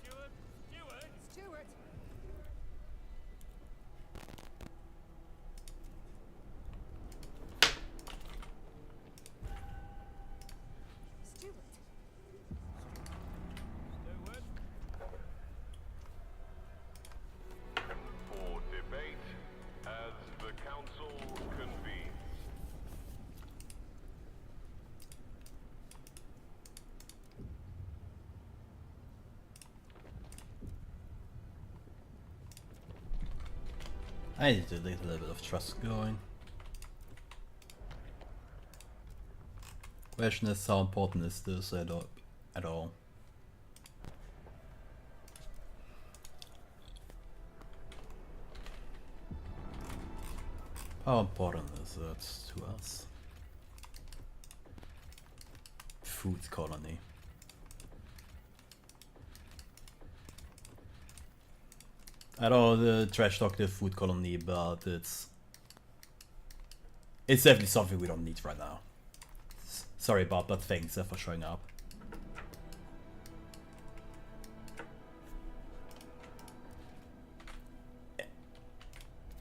Steward! Steward! Steward! Steward! Steward! For debate as the council convenes. I need to get a little bit of trust going. Question is, how important is this at all? How important is it to us? Food colony. I don't know, the trash talk the food colony, but it's definitely something we don't need right now. Sorry Bob, but thanks for showing up.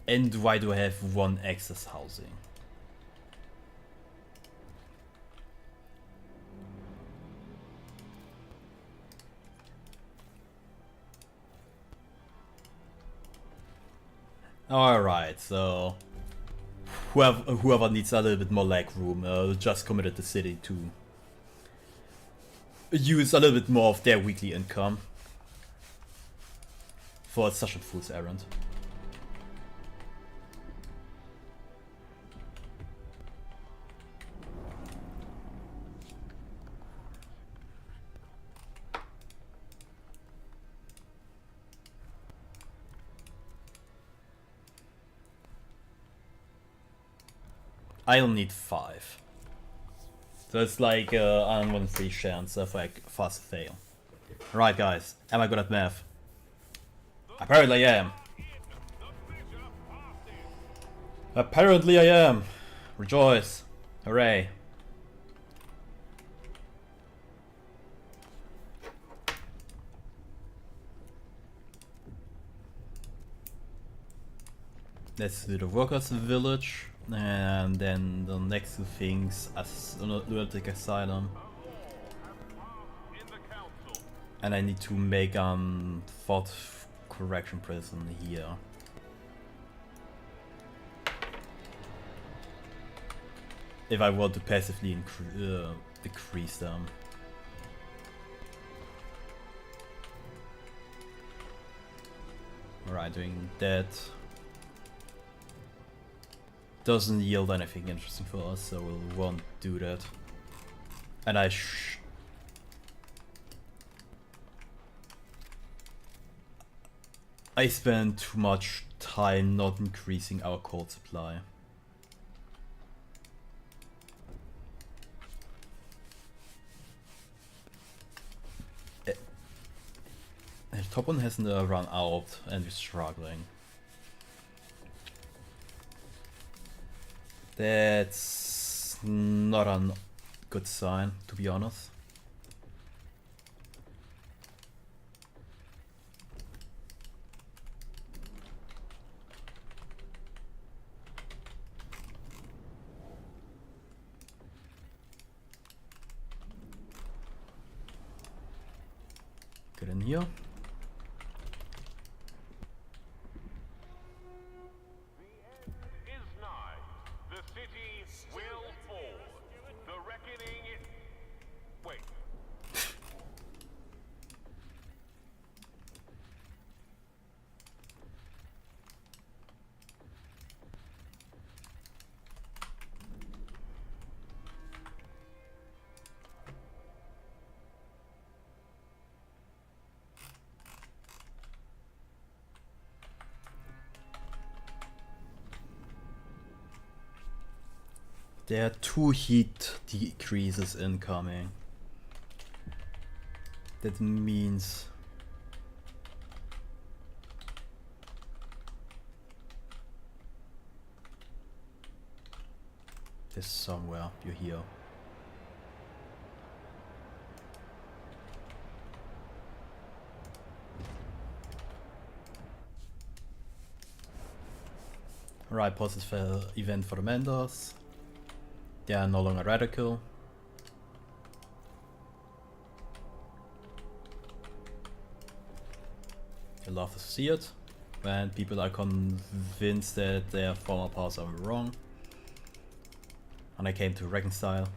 And why do I have one access housing? Alright, so whoever needs a little bit more leg room just committed the city to use a little bit more of their weekly income for such a fool's errand. I'll need 5. So it's like I'm 1 in 3 chance of like fast fail. Right guys, am I good at math? Apparently I am. Apparently I am. Rejoice. Hooray. Let's do the workers village. And then the next two things as lunatic asylum. In the council. And I need to make thought correction prison here. If I want to passively decrease them. Alright, doing that. doesn't yield anything interesting for us, so we won't do that. And I spend too much time not increasing our cold supply. The top one hasn't run out and we're struggling. That's not a good sign, to be honest. Get in here. There are 2 heat decreases incoming. That means there's somewhere you're here. Alright, positive event for the Menders. They are no longer radical. I love to see it when people are convinced that their former paths are wrong. And I came to reconcile.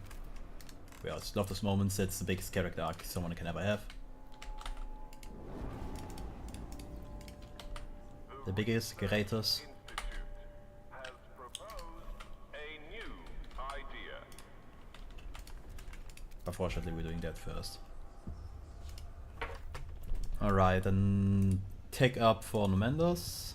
We just love those moments. It's the biggest character arc someone can ever have. The biggest, greatest. Unfortunately, we're doing that first. Alright, then take up for Numendos.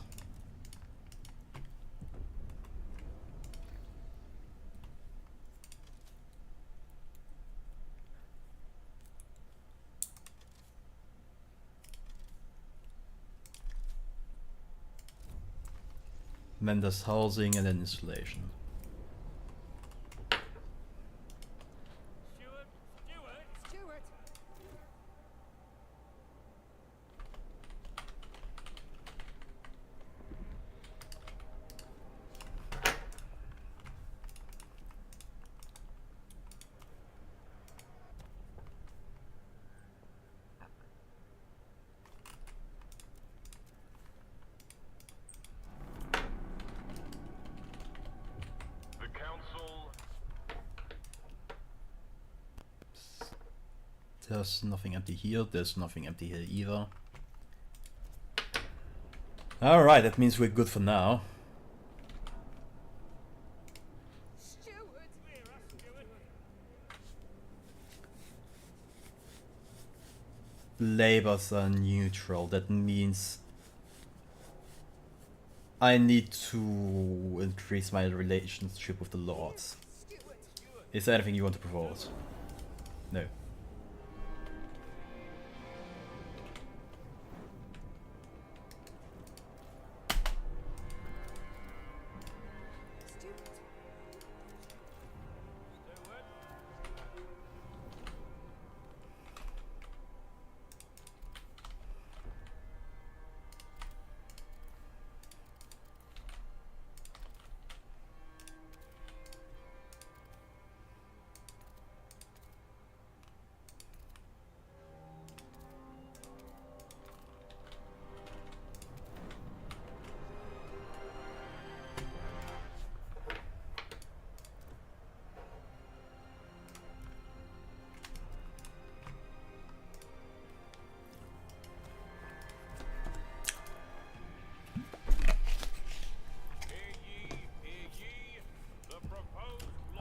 Mendes housing and then installation. Stewart! There's nothing empty here, there's nothing empty here either. Alright, that means we're good for now. Stewart! Labors are neutral, that means I need to increase my relationship with the lords. Stewart! Is there anything you want to propose? No.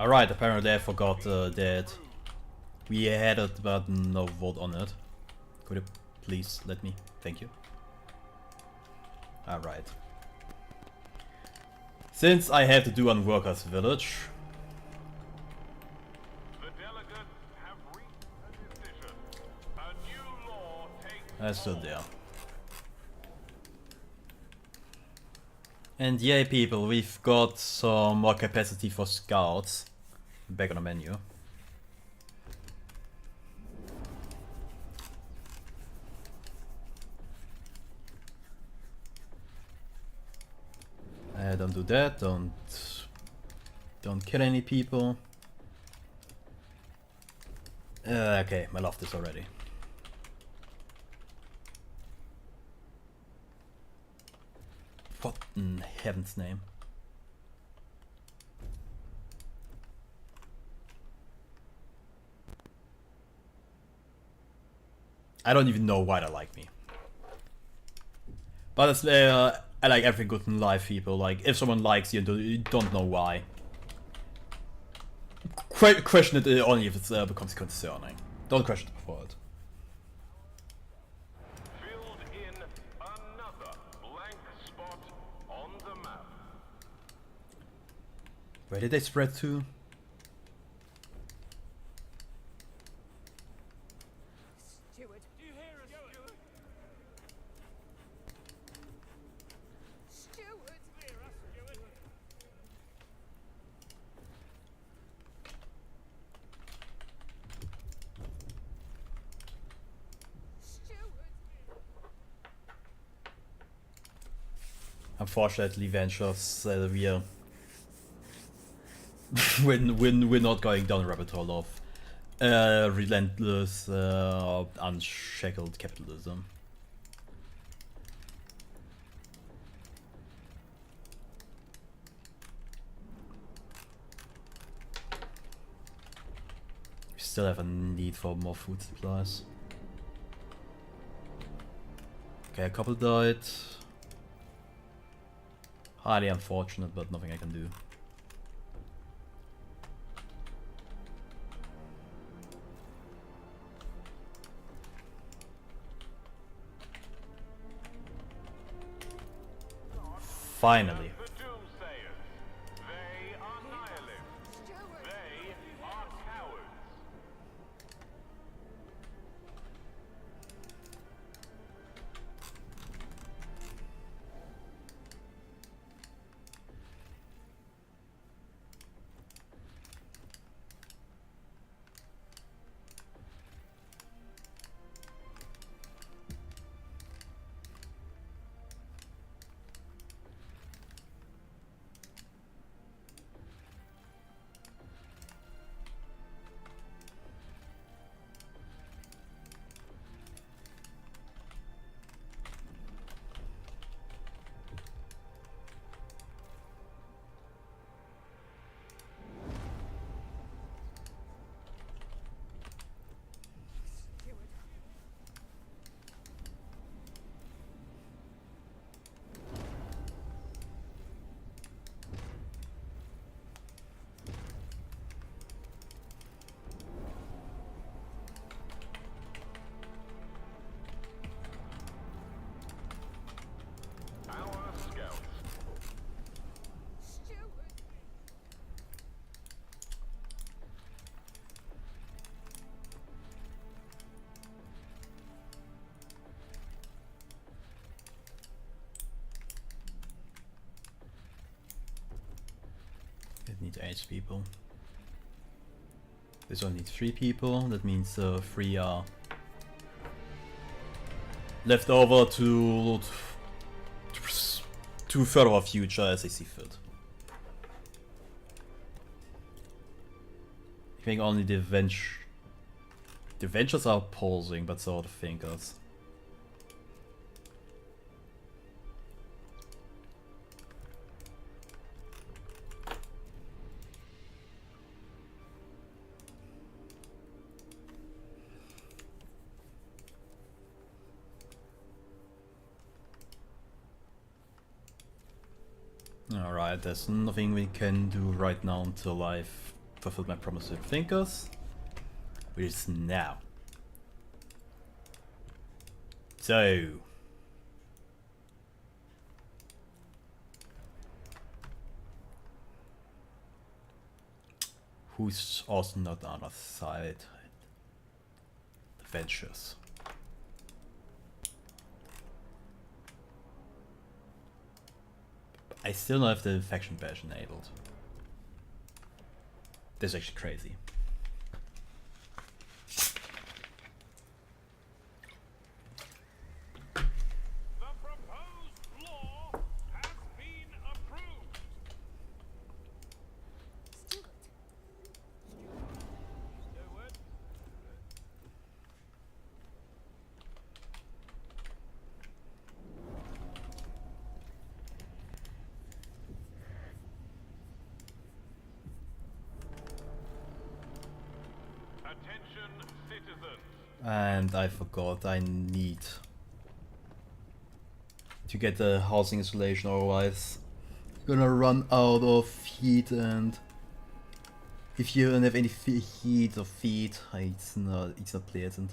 Alright, apparently I forgot that we had it but no vote on it. Could you please let me? Thank you. Alright. Since I have to do on Workers' Village, The delegates have reached a decision. A new law takes I stood there. And yay people, we've got some more capacity for scouts. Back on the menu. Don't do that, don't kill any people. Okay, I love this already. What in heaven's name? I don't even know why they like me. But it's, I like everything good in life, people. Like, if someone likes you, you don't know why. Question it only if it becomes concerning. Don't question it before it. filled in another blank spot on the map. Where did they spread to? Steward. Do you hear us, Steward? Steward. Hear us, Steward? Steward. Unfortunately, Ventures, we're not going down a rabbit hole of relentless, unshackled capitalism. We still have a need for more food supplies. Okay, a couple died. Highly unfortunate, but nothing I can do. Finally. The Doomsayers. They are nihilists. Steward. They are cowards. Steward. Our scouts. Steward. It needs 8 people. This one needs 3 people. That means 3 are left over to further our future as they see fit. I think only the Ventures are pausing, but so are the Thinkers. Alright, there's nothing we can do right now until I've fulfilled my promise to the thinkers, which is now. So, who's also not on our side? The Ventures. I still don't have the faction badge enabled. This is actually crazy. The proposed law has been approved. Steward. Steward. Attention, citizens. And I forgot I need to get the housing installation, otherwise I'm gonna run out of heat, and if you don't have any heat or feed, it's not pleasant.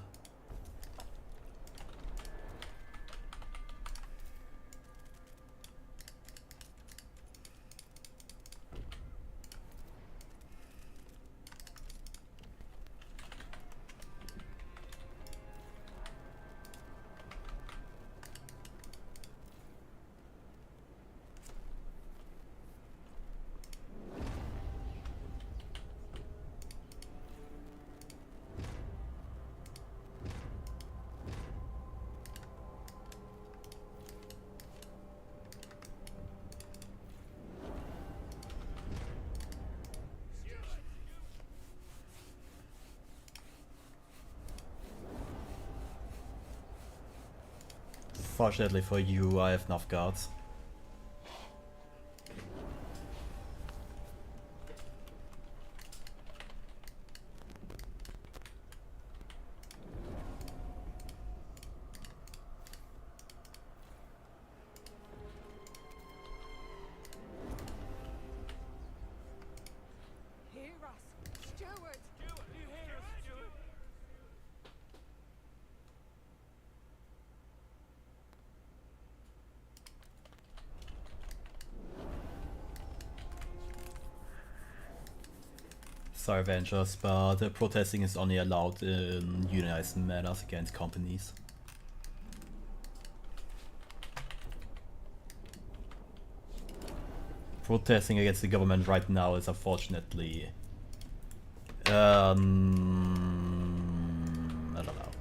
Fortunately for you, I have enough guards. Hear us. Steward. Steward, do you hear us, Steward? Sorry, Avengers, but protesting is only allowed in unionized manners against companies. Protesting against the government right now is unfortunately not allowed.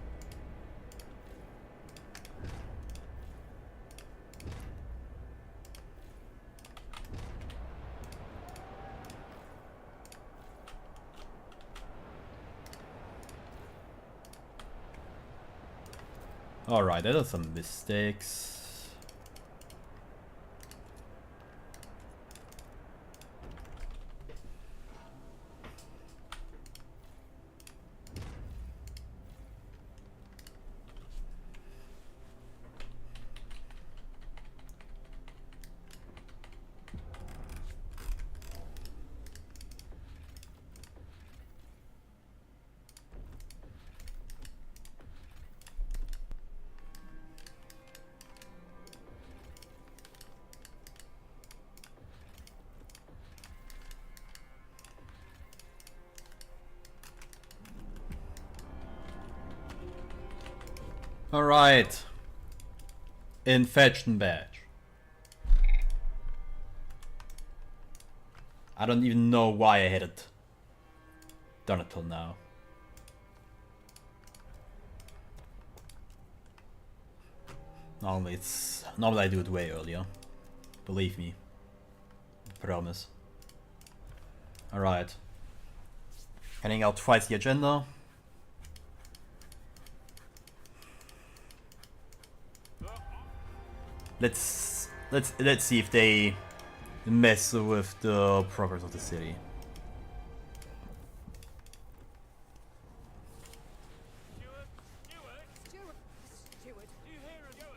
Alright, there are some mistakes. Alright. Infection badge. I don't even know why I hadn't done it till now. Normally I do it way earlier. Believe me. Promise. Alright. Handing out twice the agenda. Let's see if they mess with the progress of the city. Steward, Steward, Steward. Steward. do you hear us, Steward?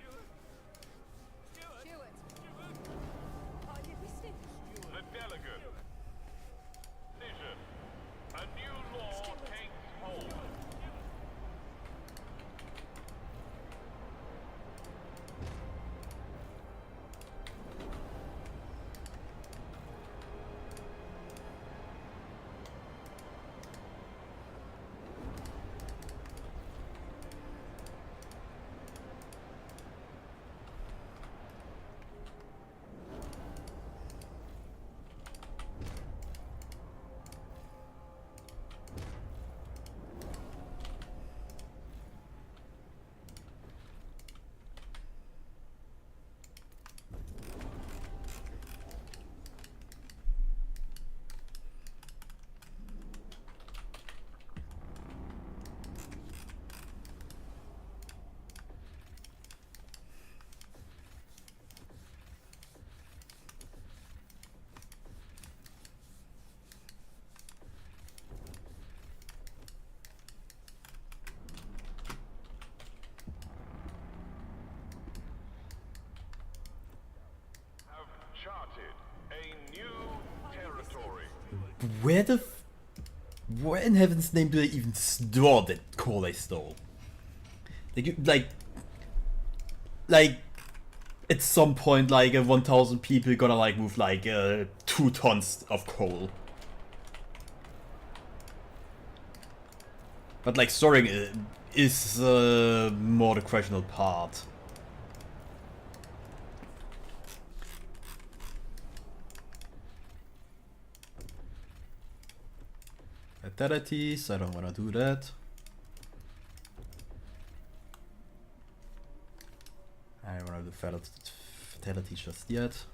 Steward, Steward. Steward, Are you listening? The delegate. Decision. where in heaven's name do they even store that coal they stole? Like at some point, like 1,000 people gonna like move like 2 tons of coal. But like storing is more the questionable part. Fatalities, I don't wanna do that. I don't wanna do fatalities just yet.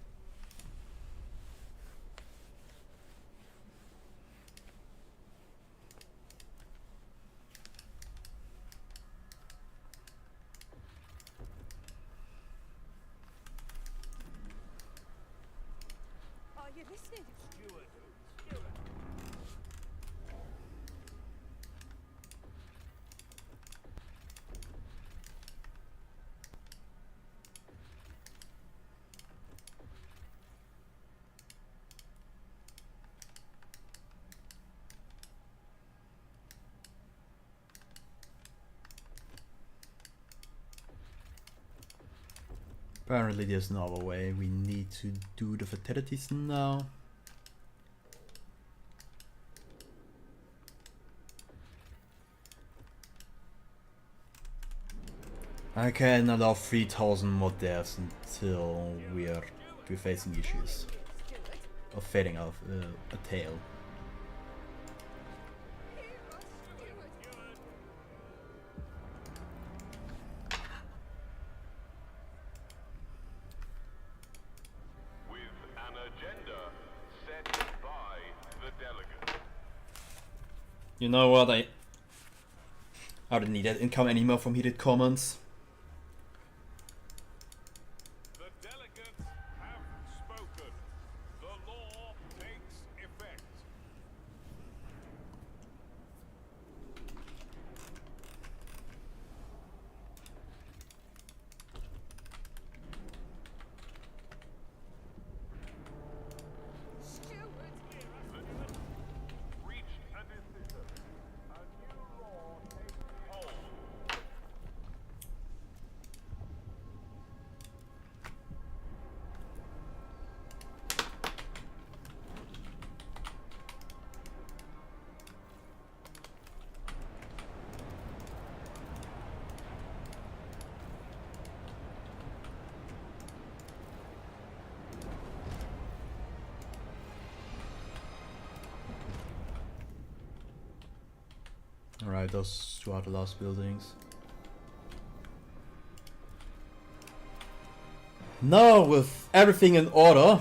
Are you listening? Steward. Steward. Apparently there's no other way. We need to do the fatalities now. I can allow 3,000 more deaths until we're facing issues Steward. of fading off a tail. Hear us, steward. With an agenda set by the delegate. You know what? I don't need that income anymore from heated comments. The delegates have spoken. The law takes effect. Steward. Reached a decision. A new law takes hold. Alright, those 2 are the last buildings. Now, with everything in order,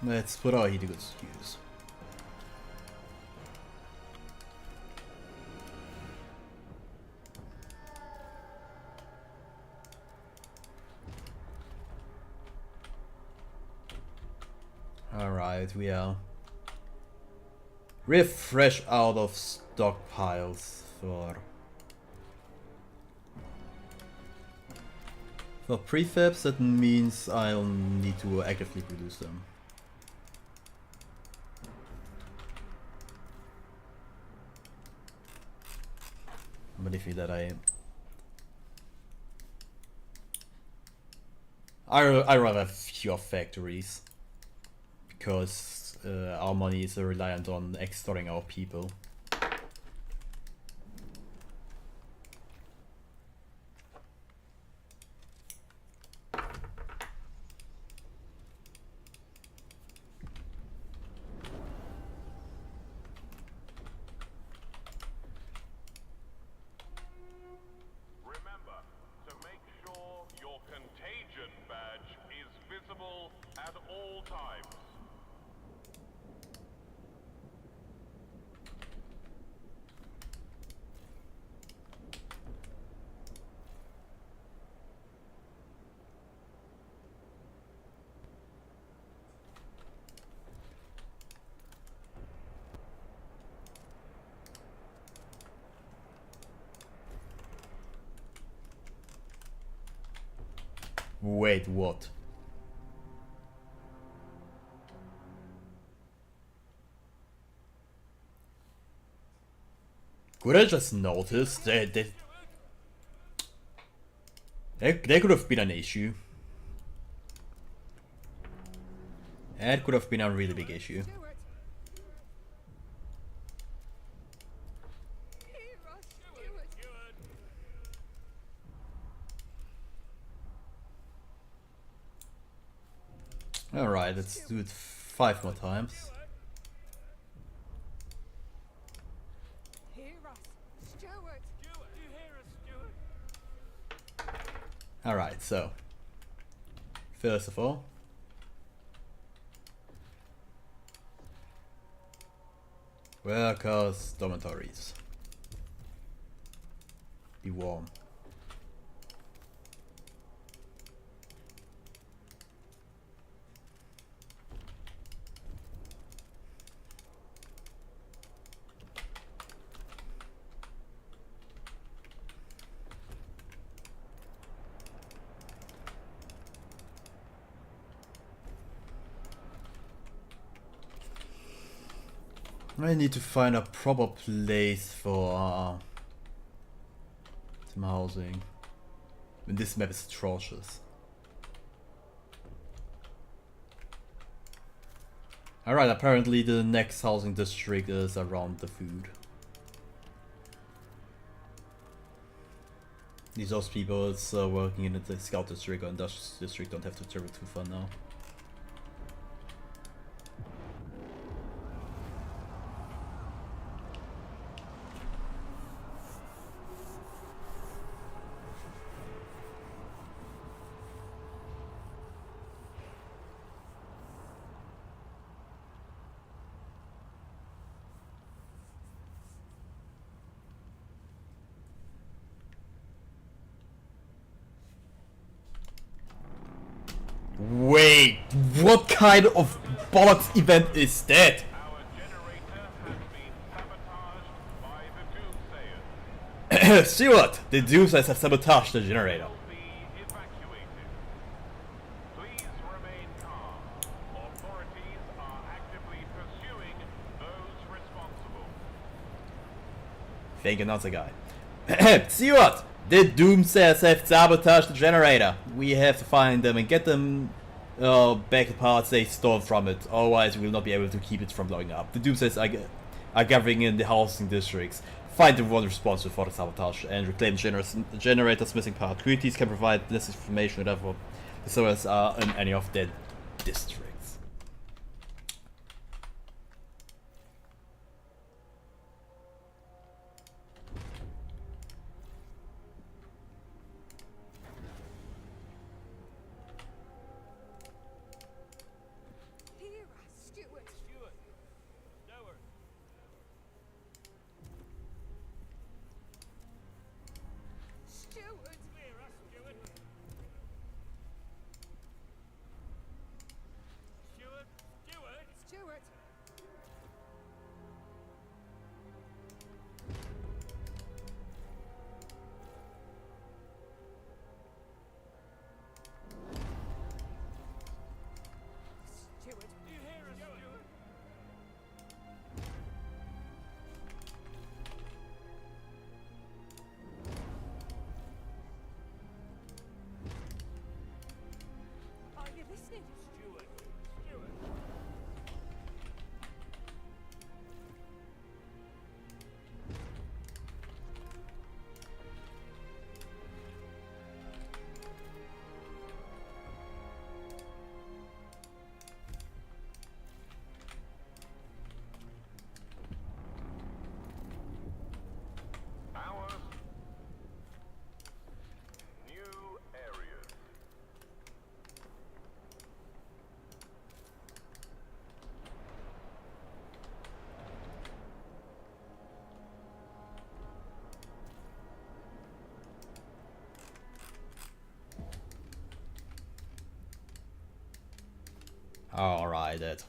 let's put our heating goods to use. Alright, we're fresh out of stockpiles for prefabs. That means I'll need to actively produce them. Believe me that I rather have fewer factories because our money is reliant on extorting our people. Remember to make sure your contagion badge is visible at all times. Wait, what? Could I just notice that there could have been an issue. That could have been a really big issue. Stuart. Hero Stuart. Alright, let's do it 5 more times. Hear us, Stuart. Do you hear us, Stuart? Alright, so first of all, workers' dormitories. Be warm. I need to find a proper place for some housing. And this map is atrocious. Alright, apparently the next housing district is around the food. Those people working in the scout district or industrial district don't have to travel too far now. Wait, what kind of bollocks event is that? Our generator has been sabotaged by the Doomsayers. Stuart, the Doomsayers have sabotaged the generator. Will be evacuated. Please remain calm. Authorities are actively pursuing those responsible. Fake announcer guy. Stuart, the Doomsayers have sabotaged the generator. We have to find them and get them back the parts they stole from it. Otherwise, we will not be able to keep it from blowing up. The Doomsayers are gathering in the housing districts. Find the one responsible for the sabotage and reclaim the generator's missing part. QTs can provide this information whenever the servers are in any of their districts. Hear us, Stuart. Stuart. Nowhere. Stuart. Hear us, Stuart. Stuart. Stuart. Stuart. Stuart. Do you hear us, Stuart? Are you listening? Stuart. Stuart. Our new areas. Alright, that.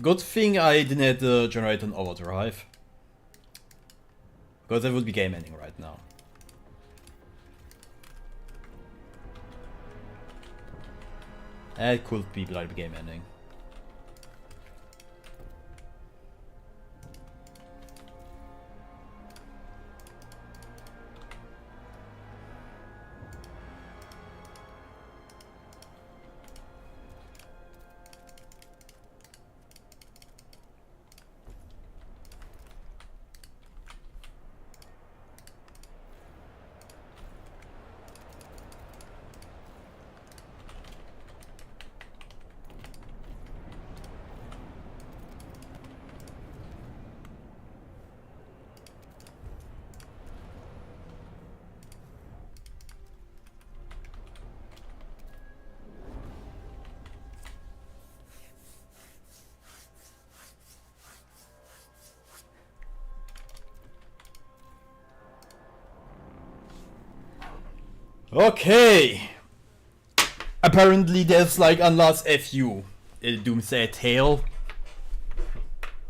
Good thing I didn't generate an overdrive. Because I would be game ending right now. It could be like the game ending. Okay. Apparently there's like a last FU in Doomsday Tale.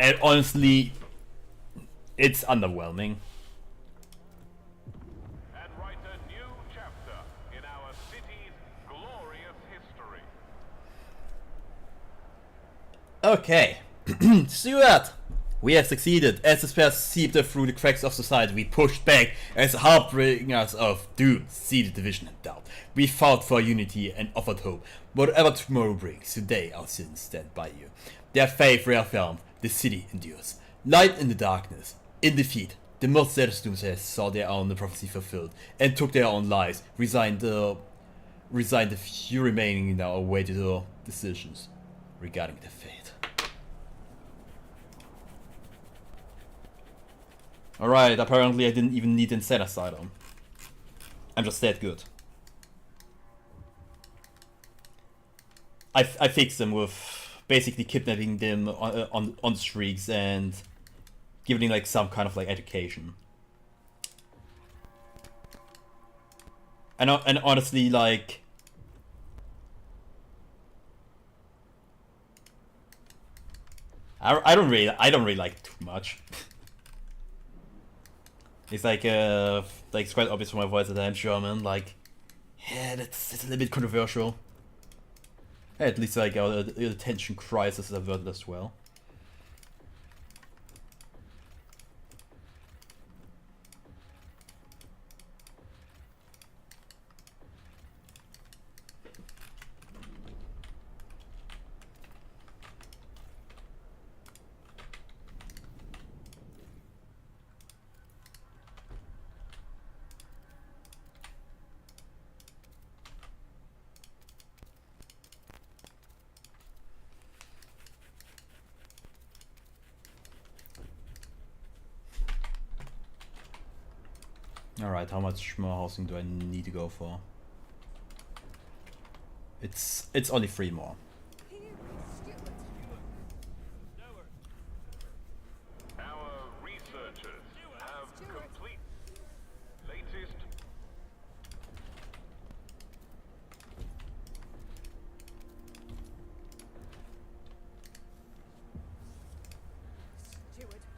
And honestly, it's underwhelming. And write a new chapter in our city's glorious history. Okay. Stuart! We have succeeded. As the spheres seeped through the cracks of society, we pushed back as the harbingers of doom, seeded division and doubt. We fought for unity and offered hope. Whatever tomorrow brings, today our citizens stand by you. Their faith reaffirmed, the city endures. Light in the darkness. In defeat, the most zealous doomsayers saw their own prophecy fulfilled and took their own lives, resigned the few remaining now awaited their decisions regarding their fate. Alright, apparently I didn't even need Insane Asylum. I'm just that good. I fixed them with basically kidnapping them on the streets and giving them like some kind of like education. And honestly, like, I don't really like it too much. It's like it's quite obvious from my voice that I'm German. Like, yeah, that's a little bit controversial. At least like the attention crisis is averted as well. Alright, how much more housing do I need to go for? It's only 3 more. Here is Stuart. Our researchers have complete latest Stuart.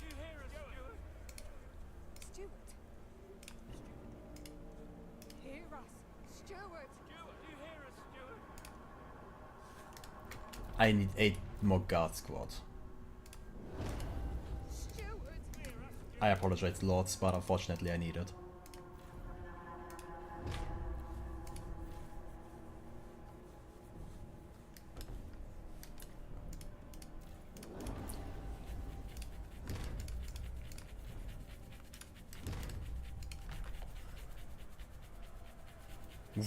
You hear us, Stuart? Stuart. Hear us. Stuart. Stuart, you hear us, Stuart? I need 8 more guard squads. Stuart. I apologize, lords, but unfortunately I need it.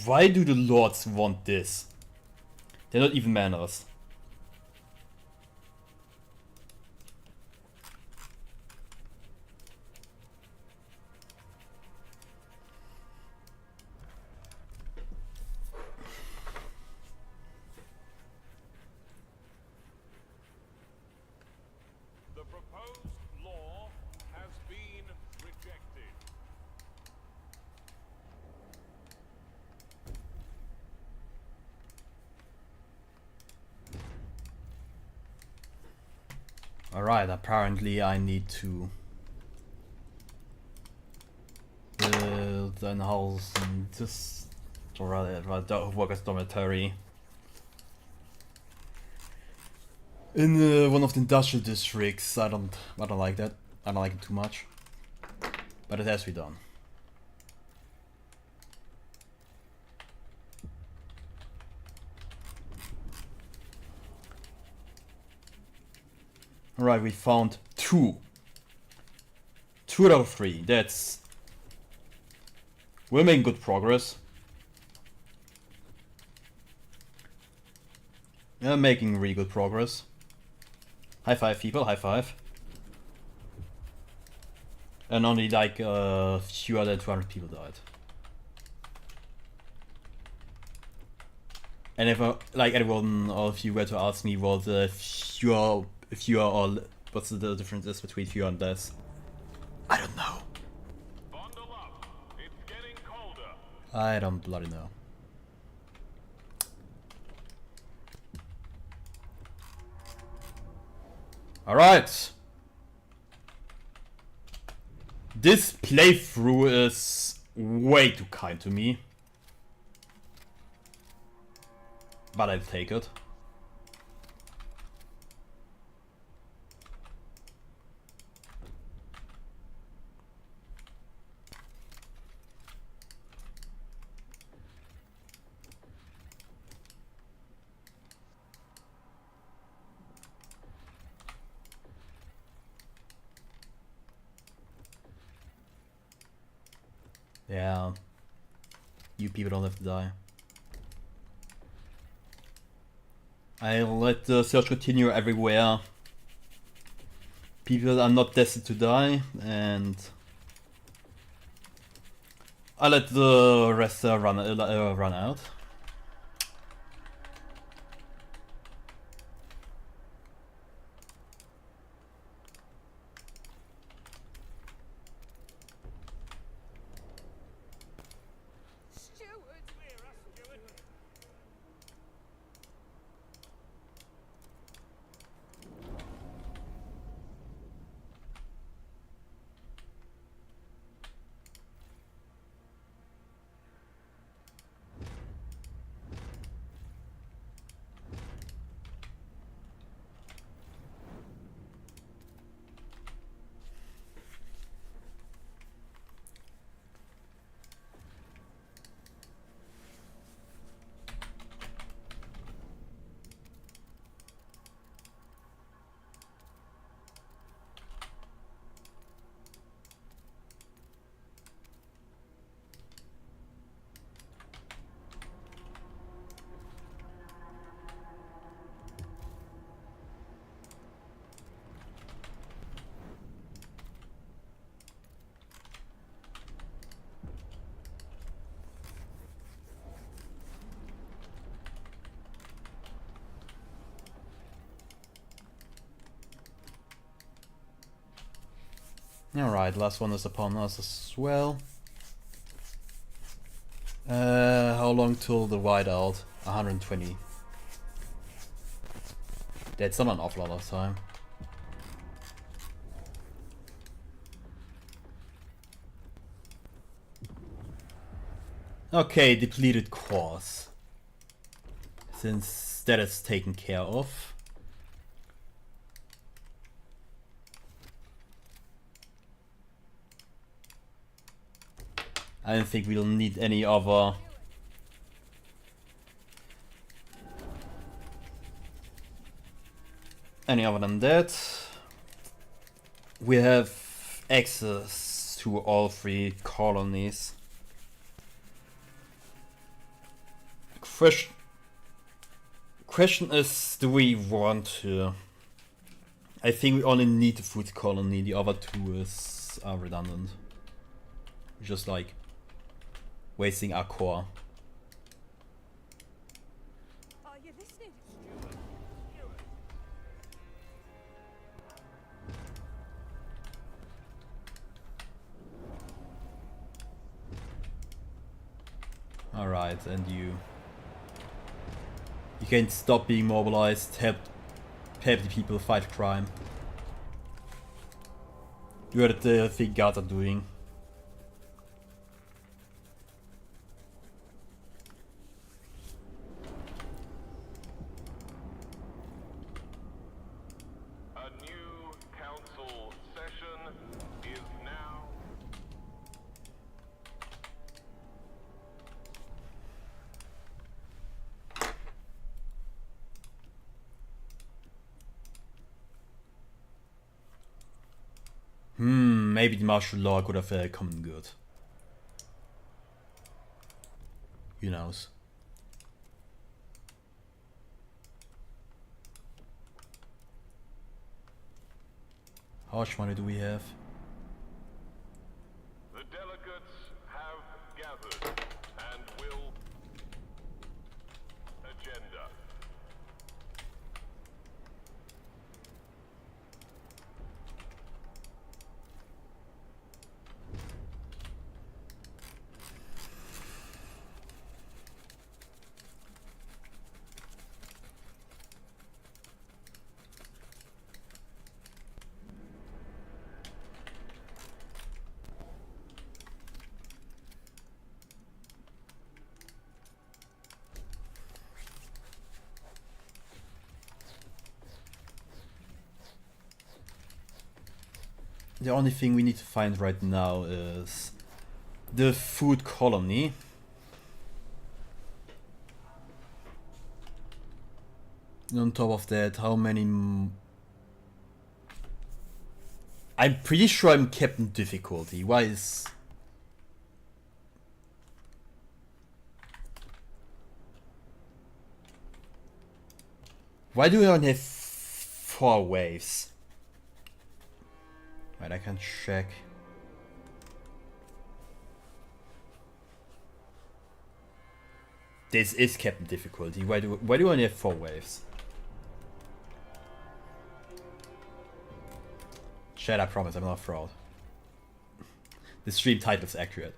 Why do the lords want this? They're not even manners. the proposed law has been rejected. Alright, apparently I need to build an house and just, or rather, workers' dormitory. in one of the industrial districts. I don't like that. I don't like it too much. But it has to be done. Alright, we found 2. 2 out of 3. That's... We're making good progress. We're making really good progress. High five, people, high five. And only like fewer than 200 people died. And if like anyone of you were to ask me what fewer or what's the difference is between fewer and less, I don't know. Bundle up. It's getting colder. I don't bloody know. Alright. This playthrough is way too kind to me. But I'll take it. Yeah. You people don't have to die. I'll let the search continue everywhere. People are not destined to die, and I'll let the rest run out. Steward! Clear us, Steward. Alright, last one is upon us as well. How long till the whiteout? 120. That's not an awful lot of time. Okay, depleted cores. Since that is taken care of. I don't think we'll need any other than that. We have access to all 3 colonies. Question is, do we want to? I think we only need the food colony. The other 2 are redundant. Just like wasting our core. Are you listening? Alright, and you can stop being mobilized, help the people fight crime. Do what the thing guards are doing. maybe the martial law could have come in good. Who knows? How much money do we have? The delegates have gathered and will agenda. The only thing we need to find right now is the food colony. And on top of that, how many... I'm pretty sure I'm Captain Difficulty. Why is... Why do we only have 4 waves? Right, I can check. This is Captain Difficulty. Why do we only have 4 waves? Chat, I promise I'm not a fraud. The stream title is accurate.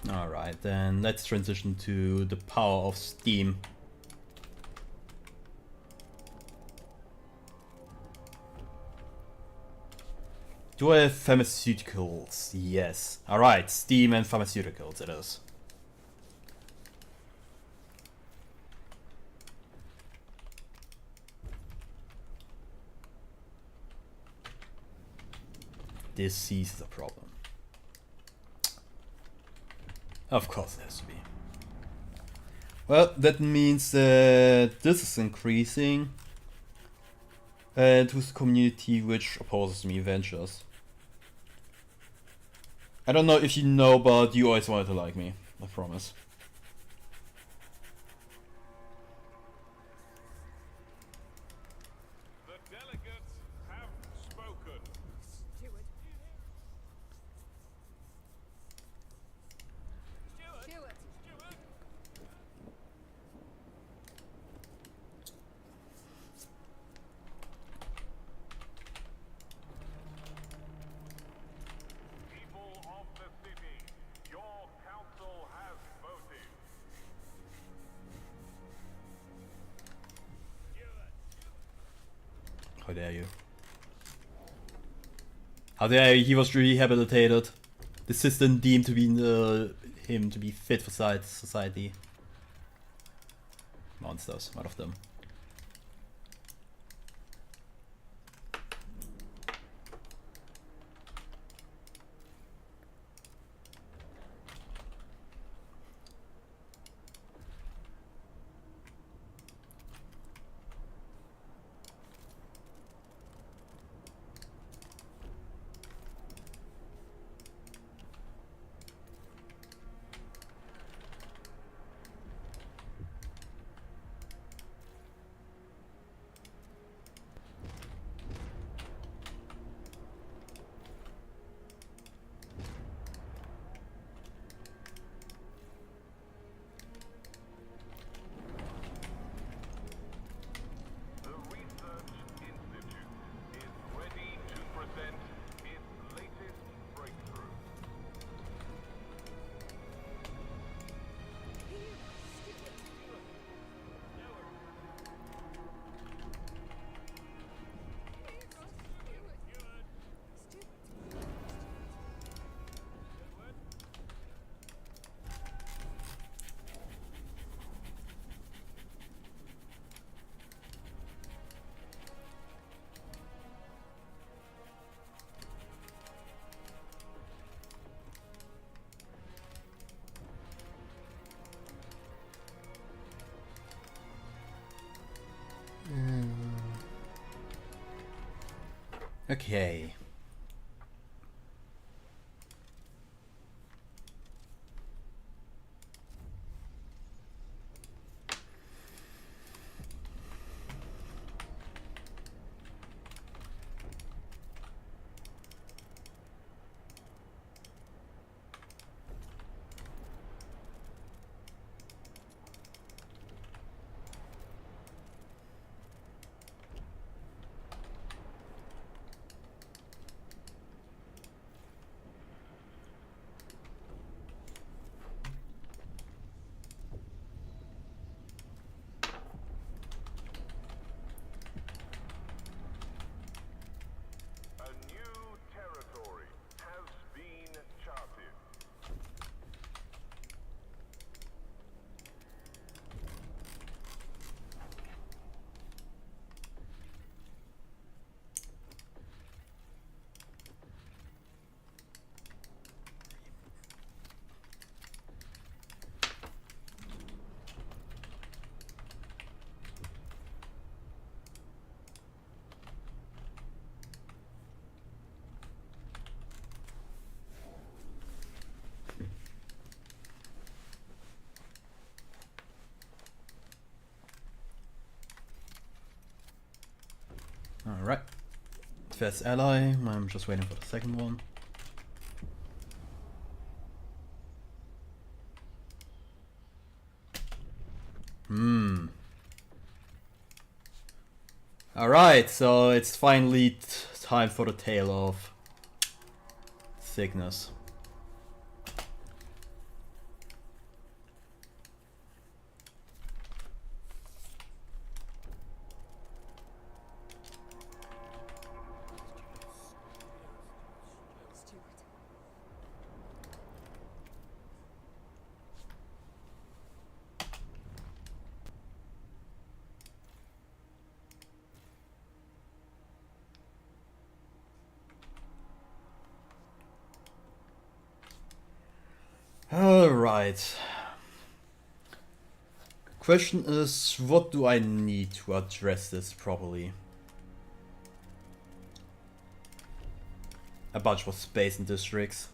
Alright, then let's transition to the power of steam. Do I have pharmaceuticals? Yes. Alright, steam and pharmaceuticals it is. Disease is a problem. Of course it has to be. Well, that means that this is increasing. And who's the community which opposes me? Ventures. I don't know if you know, but you always wanted to like me. I promise. The delegates have spoken. Steward. Steward. People of the city, your council has voted. How dare you? How dare you? He was rehabilitated. The system deemed to be him to be fit for society. Monsters, one of them. Okay. A new territory has been charted. Alright. First ally, I'm just waiting for the second one. Alright, so it's finally time for the Tale of Sickness. Let's do it. Alright. Question is, what do I need to address this properly? A bunch of space and districts.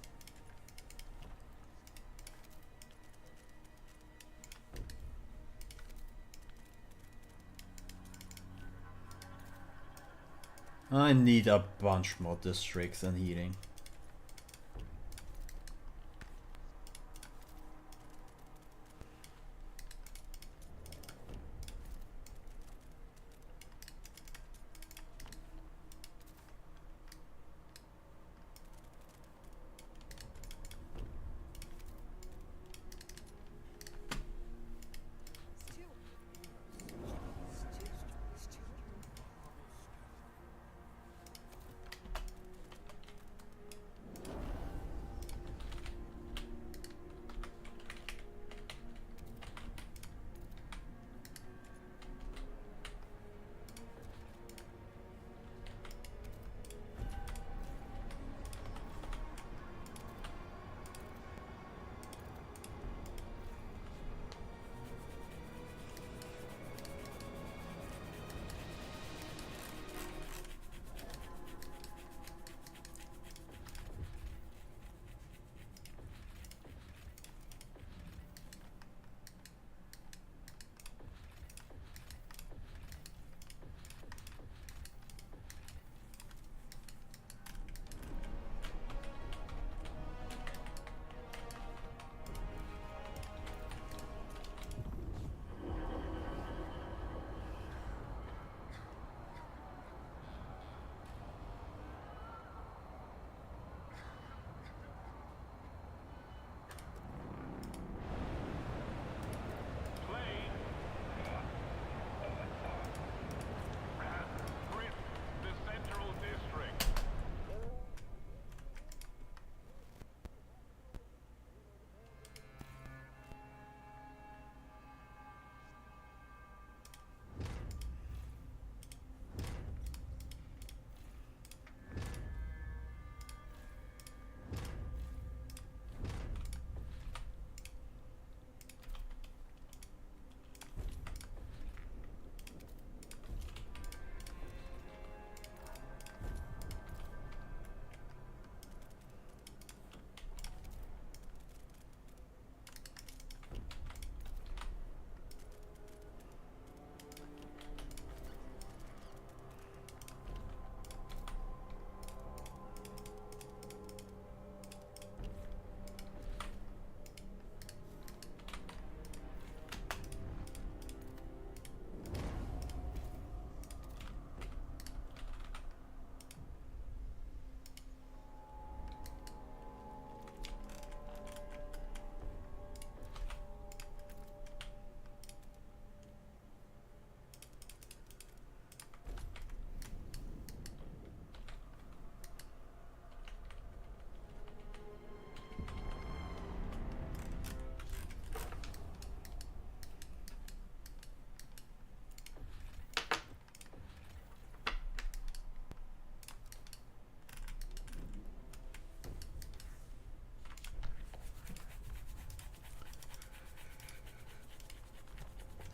I need a bunch more districts and heating. Let's do it. Let's do it.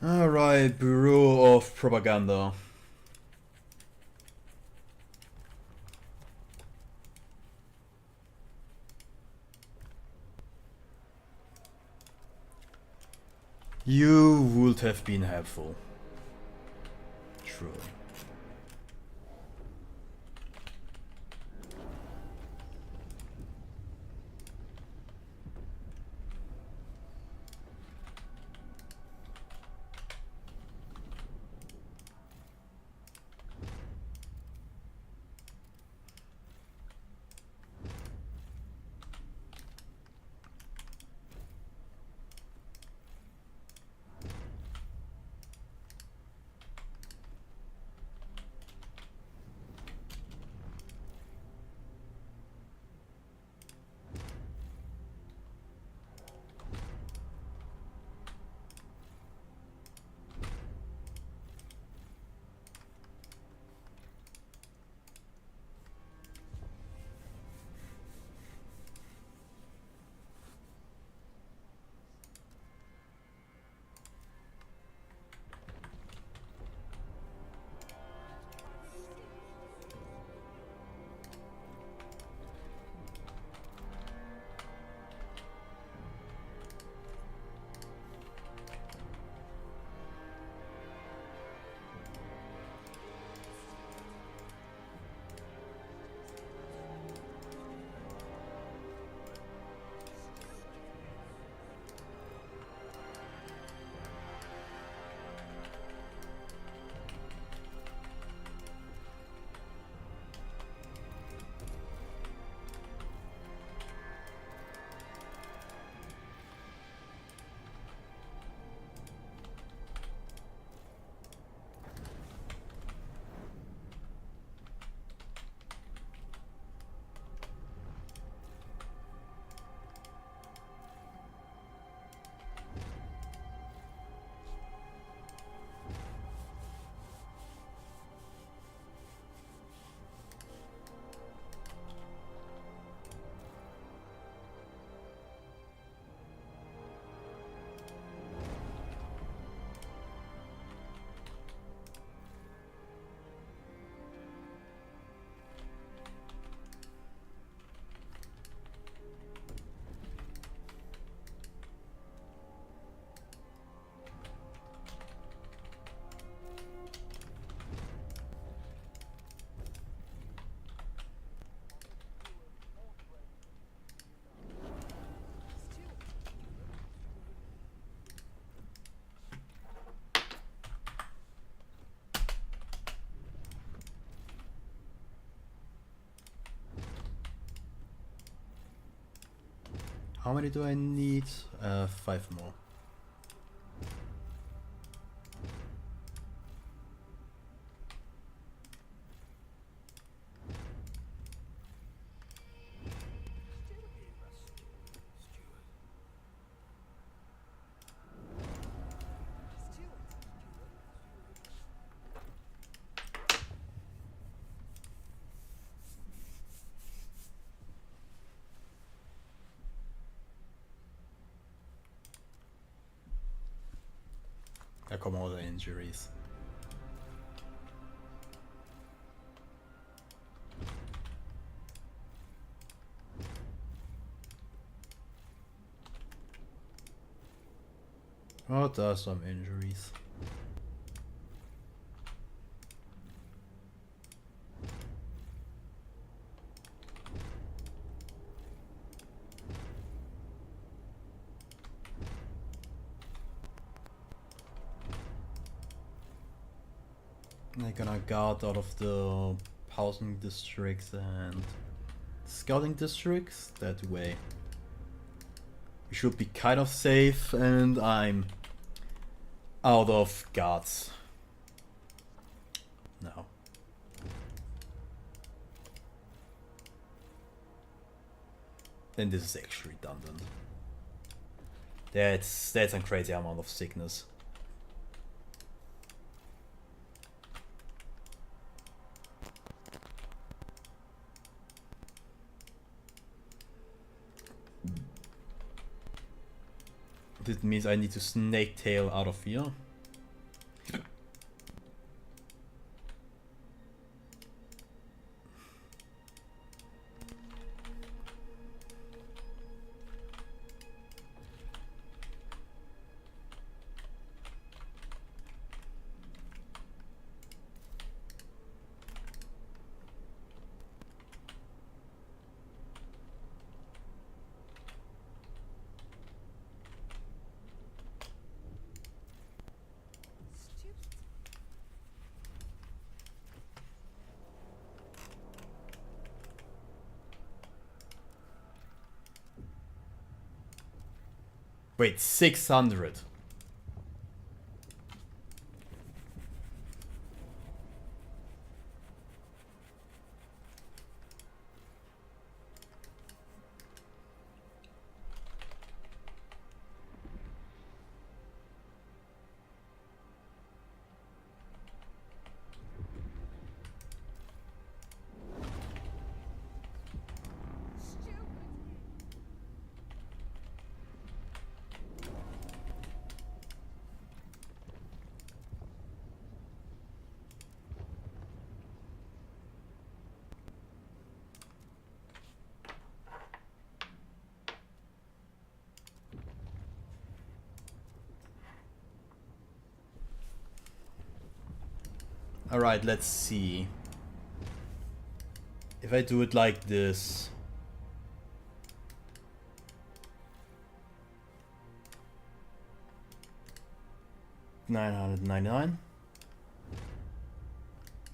Alright, Bureau of Propaganda. You would have been helpful. Truly. How many do I need? 5 more. There come all the injuries. What are some injuries? They're gonna guard out of the housing districts and scouting districts. That way we should be kind of safe, and I'm out of guards now. Then this is actually redundant. That's a crazy amount of sickness. This means I need to snake tail out of here. Wait, 600. Stupid. Alright, let's see. If I do it like this. $999,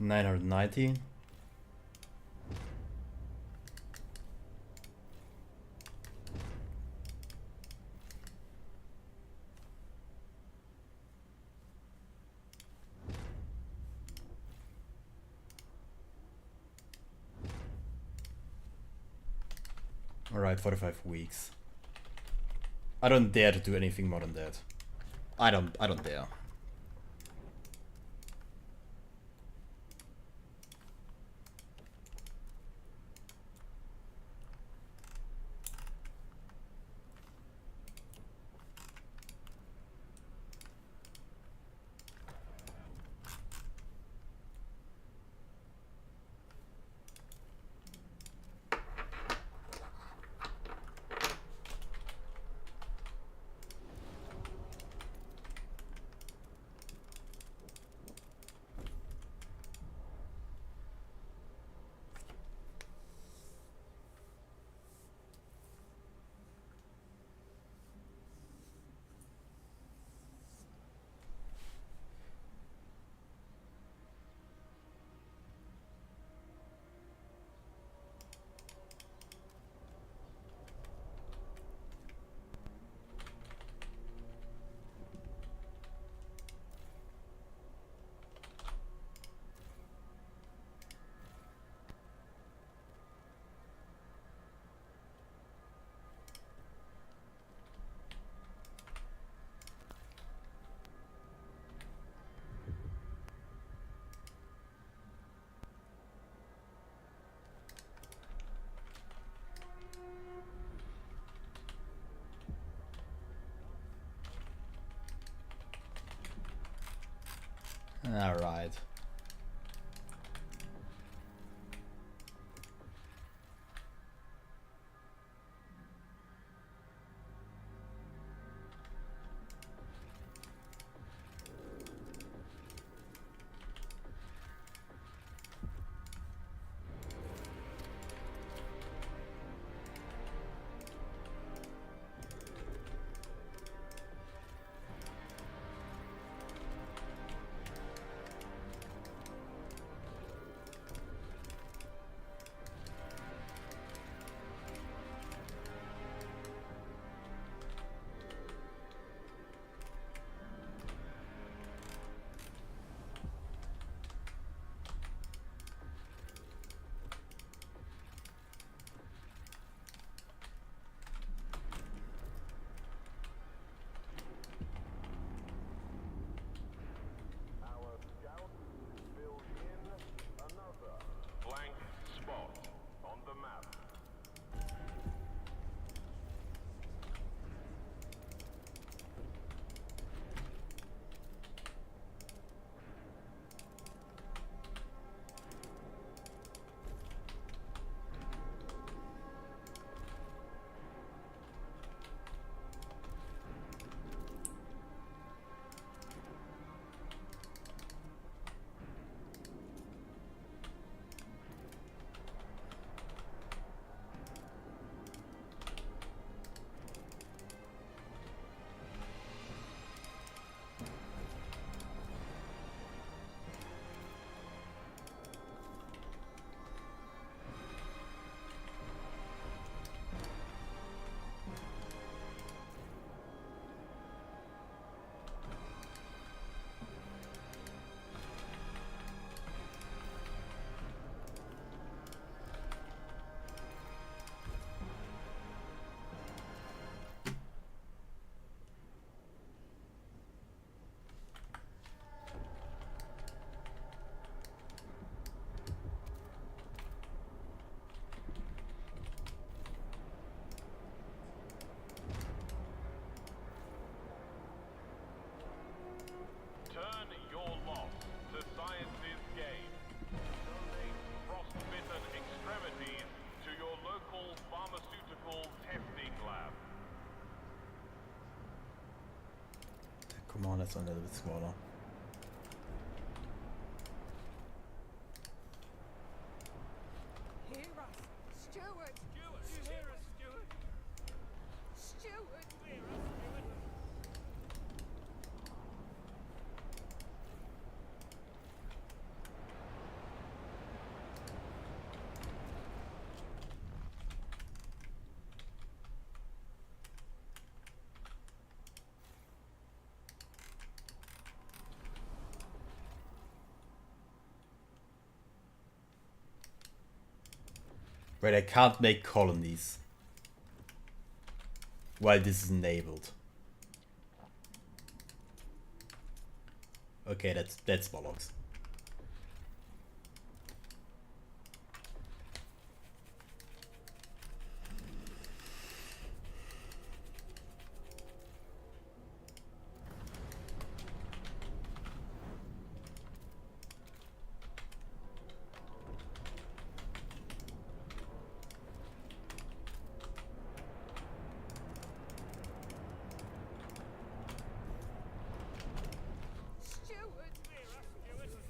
$990, alright, 45 weeks. I don't dare to do anything more than that. I don't dare. Alright. Oh, that's a little bit smaller. Hear us! Steward! Steward! You hear us, Steward? Steward! Hear us, Steward? Right, I can't make colonies while this is enabled. Okay, that's bollocks. Steward! Hear us, Steward?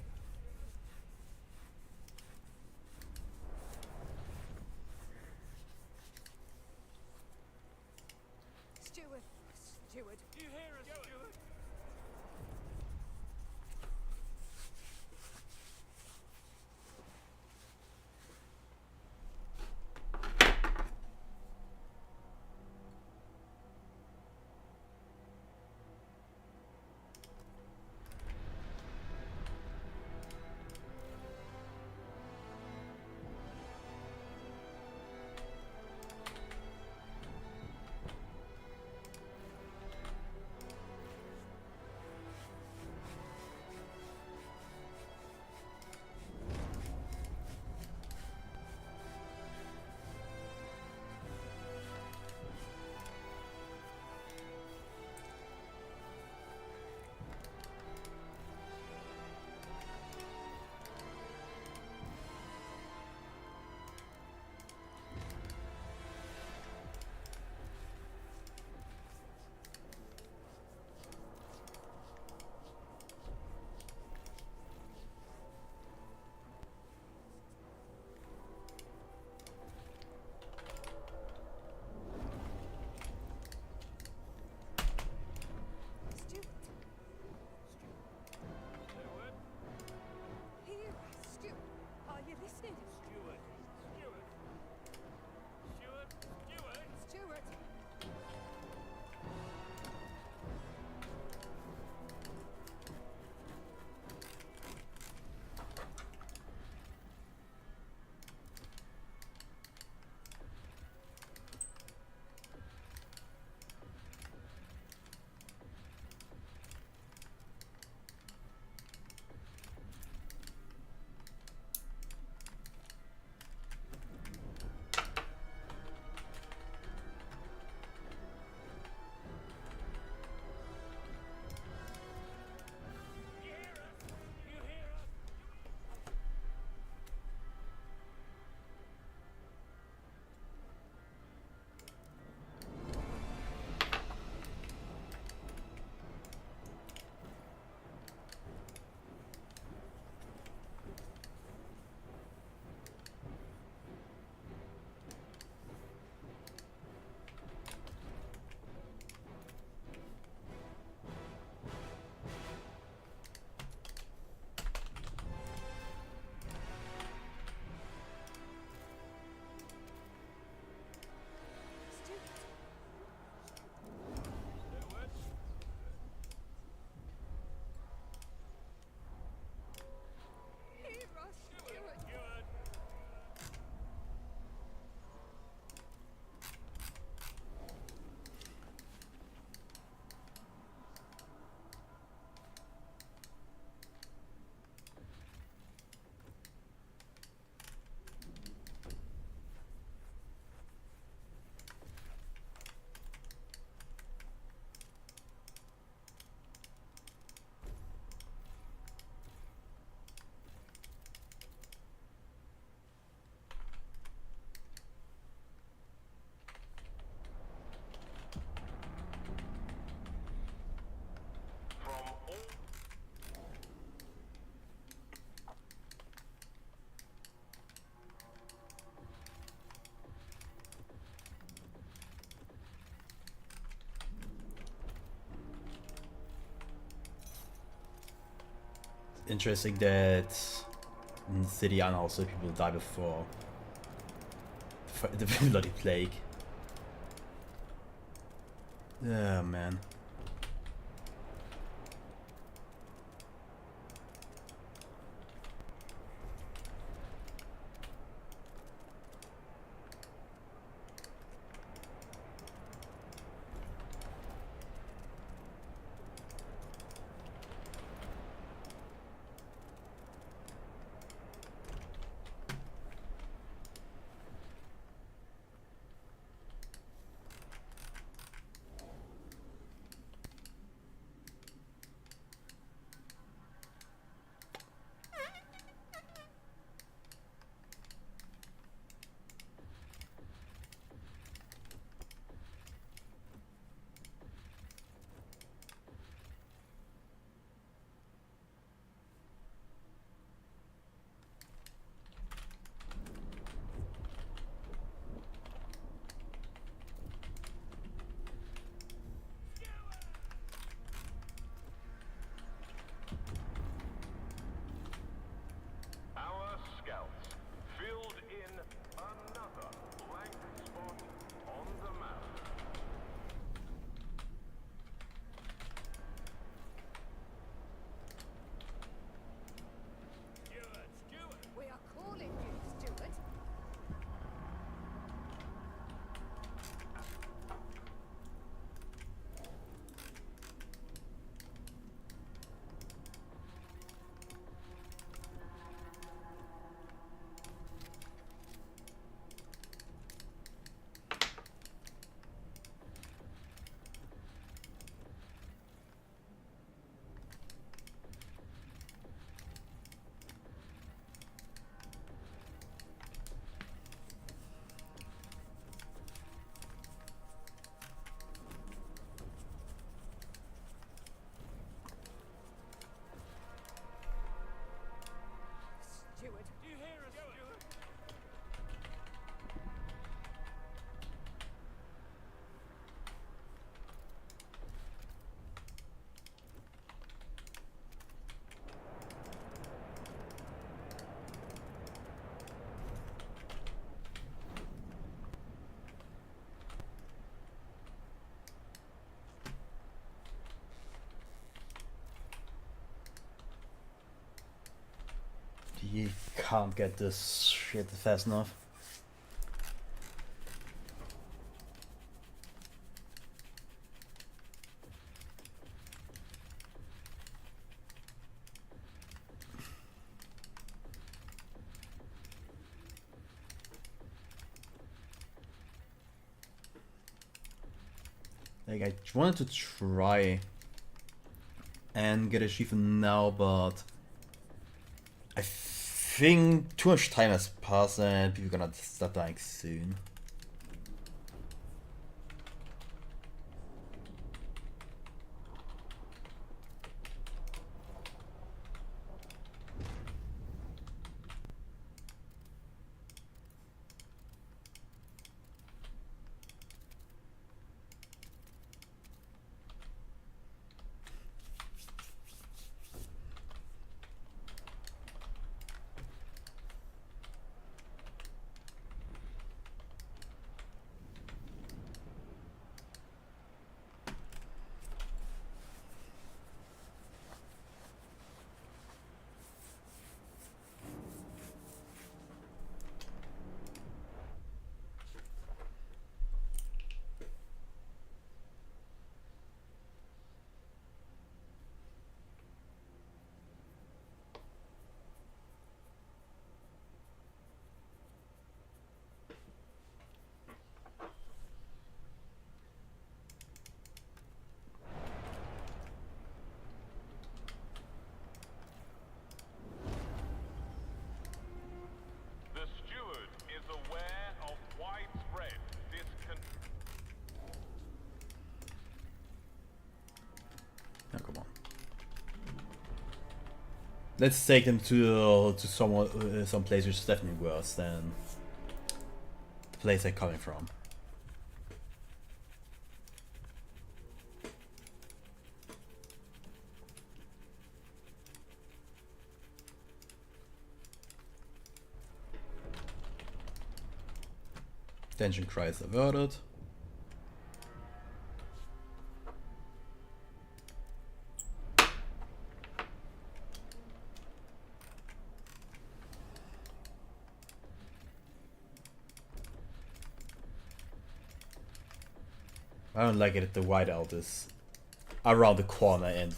interesting that in the city and also people die before the bloody plague. Oh man. Our scouts filled in another blank spot on the map. Steward! We are calling you, Steward. Steward. Do you hear us, Steward? You can't get this shit fast enough. Like, I wanted to try and get achievement now, but I think too much time has passed and people are gonna start dying soon. The steward is aware of widespread discontent. Oh, come on. Let's take them to some place which is definitely worse than the place they're coming from. Tension cries averted. I don't like it if the whiteout is around the corner and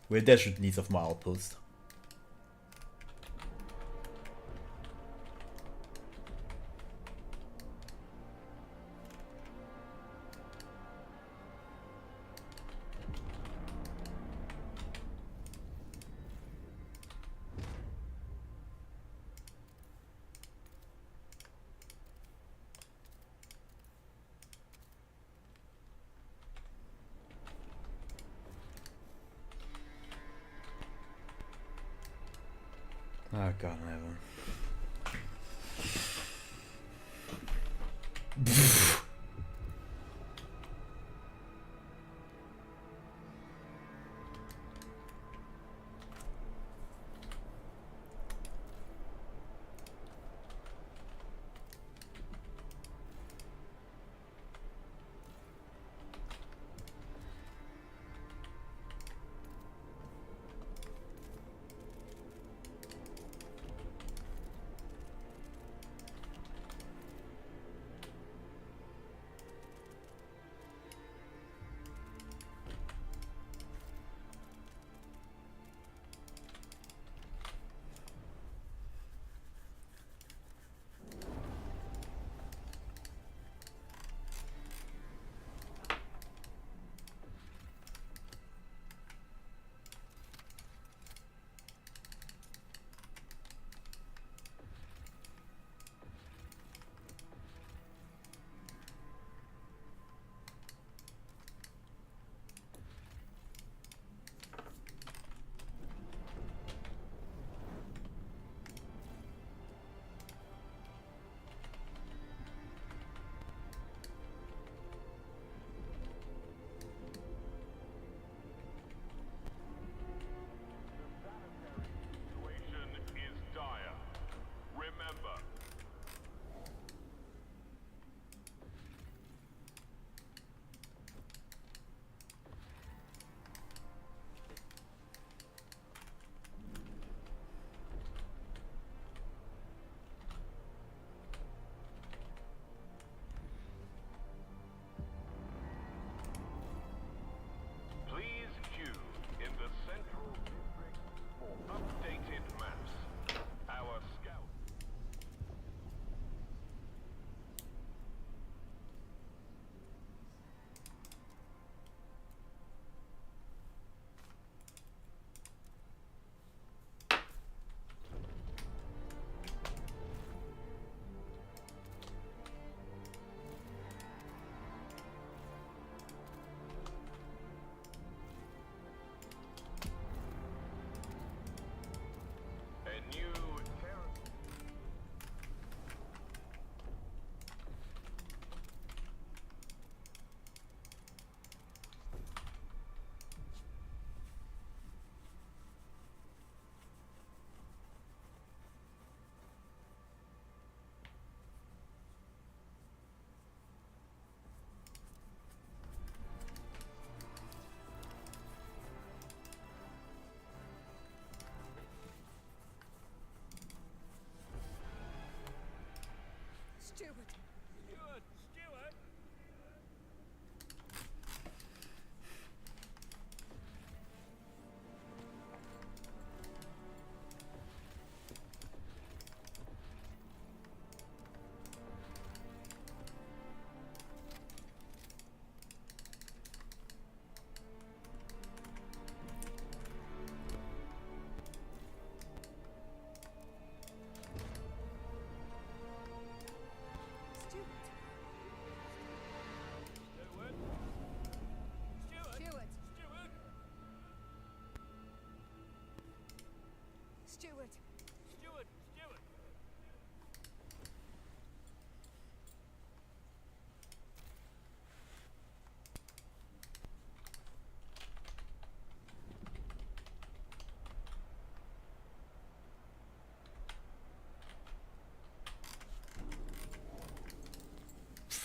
we're desperate needs of more outpost. Oh god, never. Steward. Steward! Steward! Steward. Steward! Steward!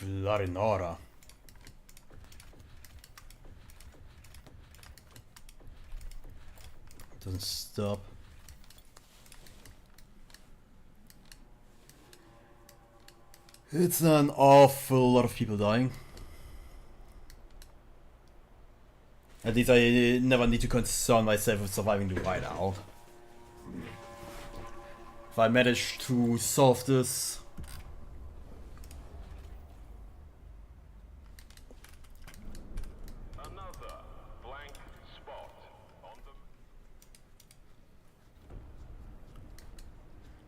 Larinara. Doesn't stop. It's an awful lot of people dying. At least I never need to concern myself with surviving the whiteout. If I manage to solve this, Another blank spot on the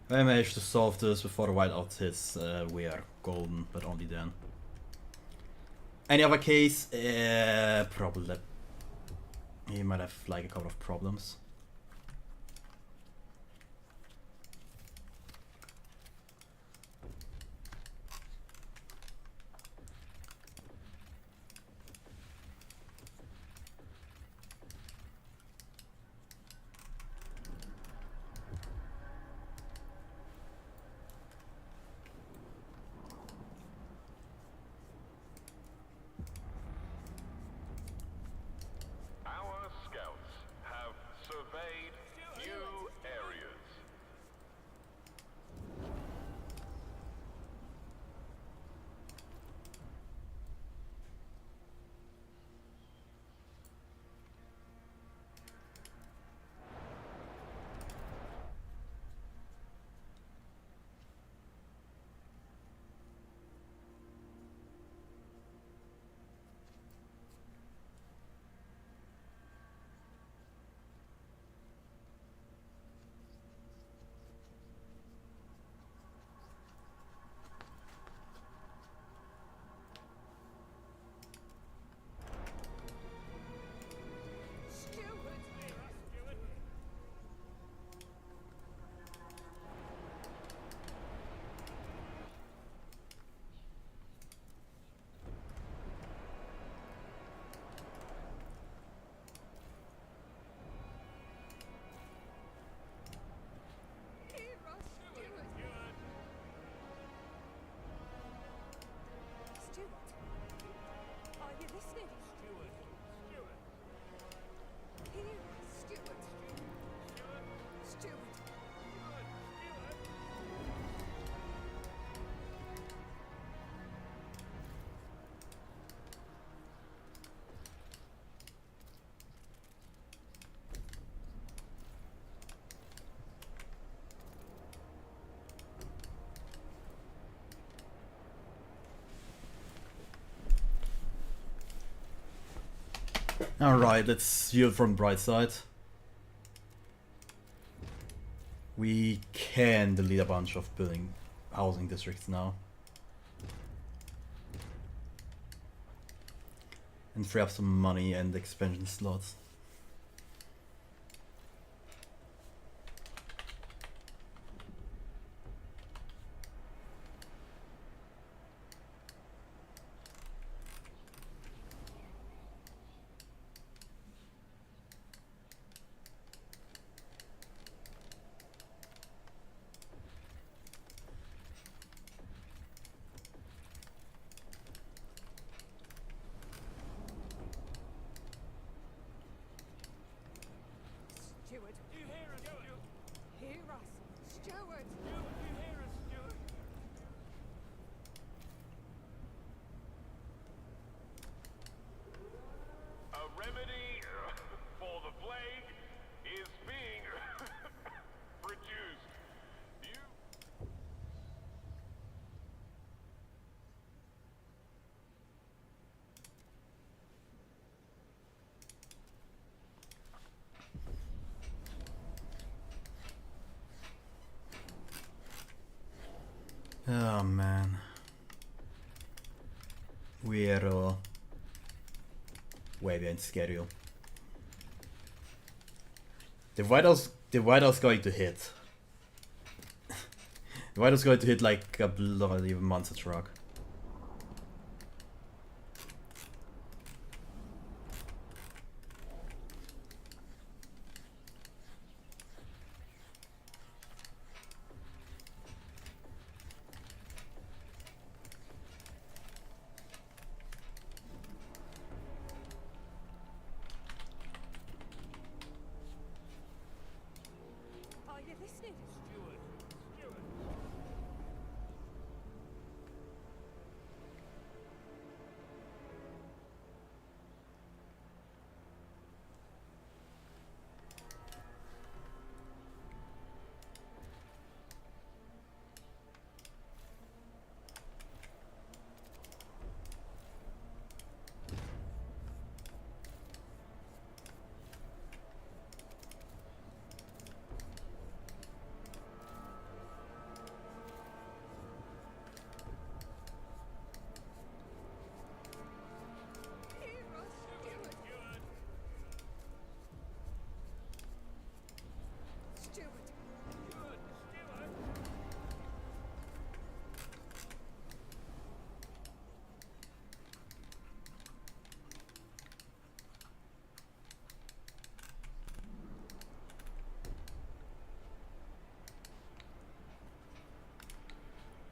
if I manage to solve this before the whiteout hits, we are golden, but only then. Any other case, probably he might have like a couple of problems. Our scouts have surveyed new areas. Steward! Hear us, Steward! Steward! Are you listening? Hear us, Steward! Steward! Alright, let's view it from the bright side. We can delete a bunch of housing districts now. And free up some money and expansion slots. Steward! Do you hear us, Stuart? Hear us, Steward! Do you hear us, Stuart? A remedy for the plague is being produced. You Oh man. We're way behind schedule. The Whitehouse going to hit. The Whitehouse going to hit like a bloody monster truck. listening? Steward. Steward. Hero steward. Steward. Steward.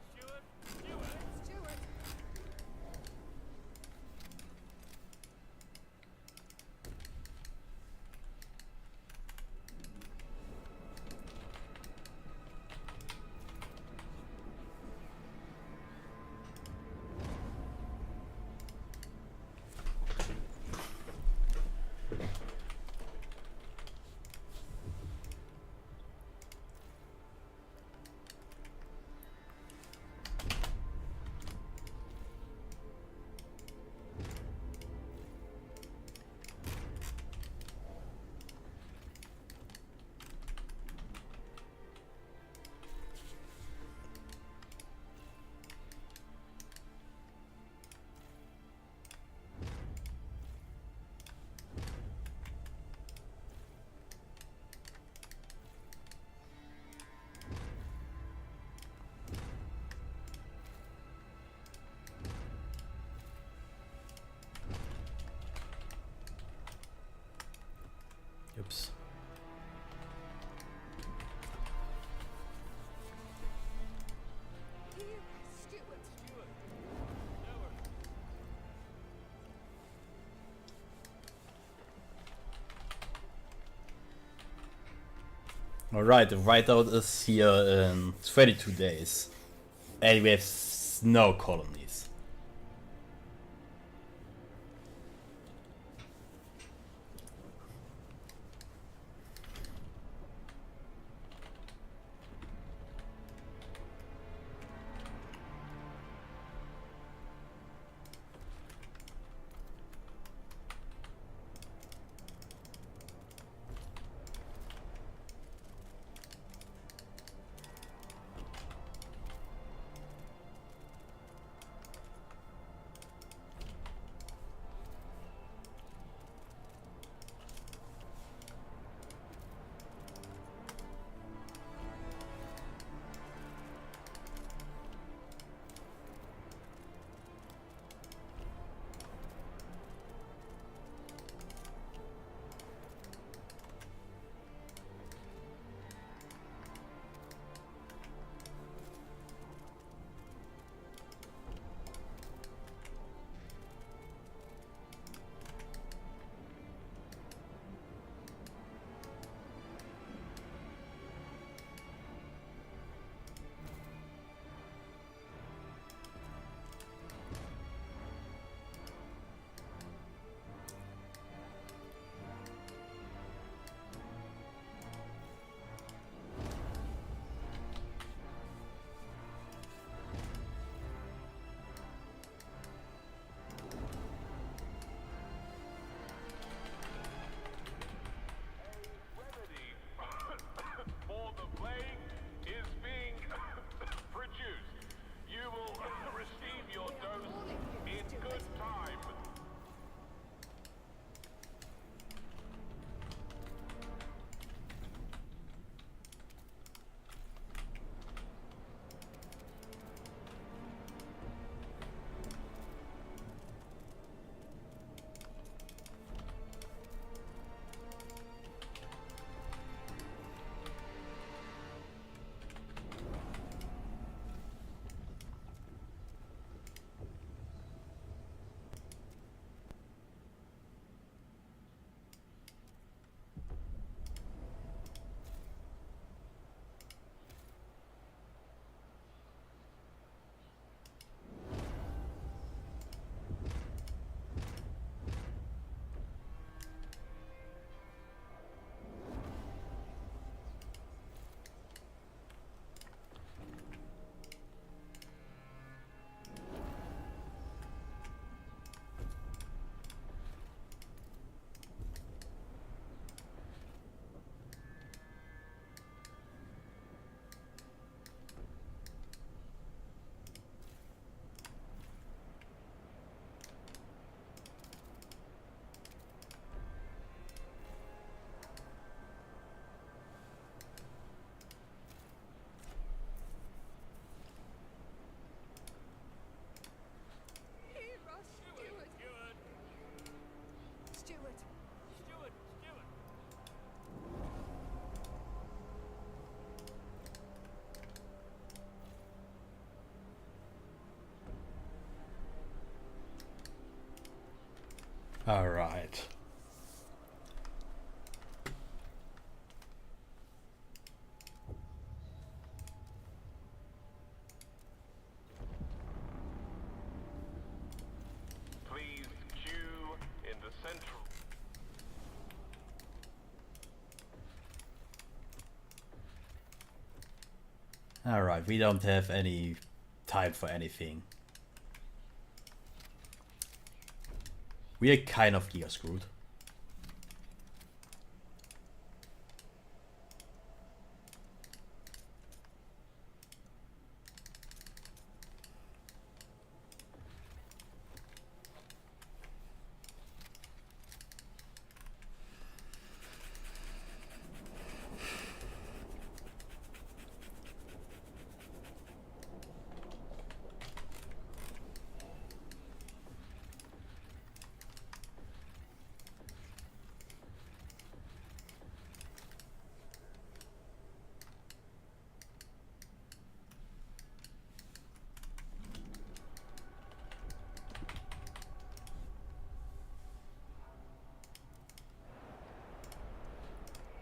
Steward. Steward. Steward. Steward. Steward. Oops. Here, steward. Steward. Steward. Alright, the whiteout is here in 22 days. And we have no colonies. Alright. Please queue in the central. Alright, we don't have any time for anything. We are kind of giga screwed.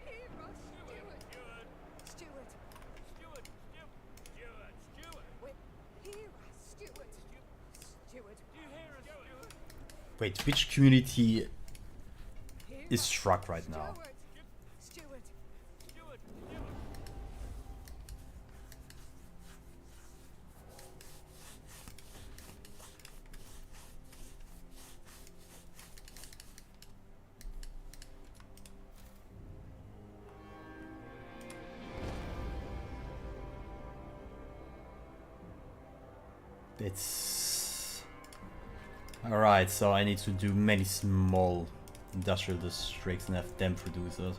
Hero Stewart. Stewart. Steward! Steward! Wait. Hero Stewart. Stewart. Do you hear us, Steward? Wait, which community Hero is struck right now? Stewart. Steward! It's... Alright, so I need to do many small industrial districts and have them produce it.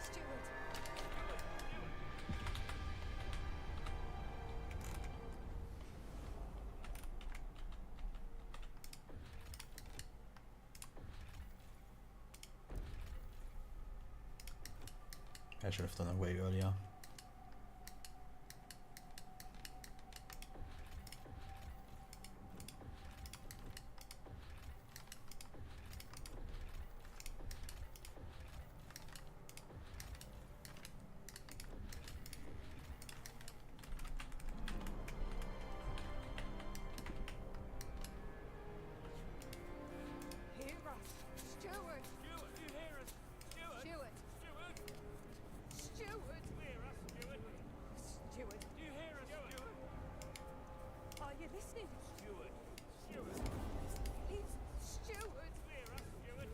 Stewart. I should have done it way earlier. Hero Stewart. Steward! Do you hear us? Steward! Stewart. Steward! Stewart. Hear us, Steward! Stewart. Do you hear us, Steward? Are you listening? Steward! Steward! He's Stewart. Hear us, Steward!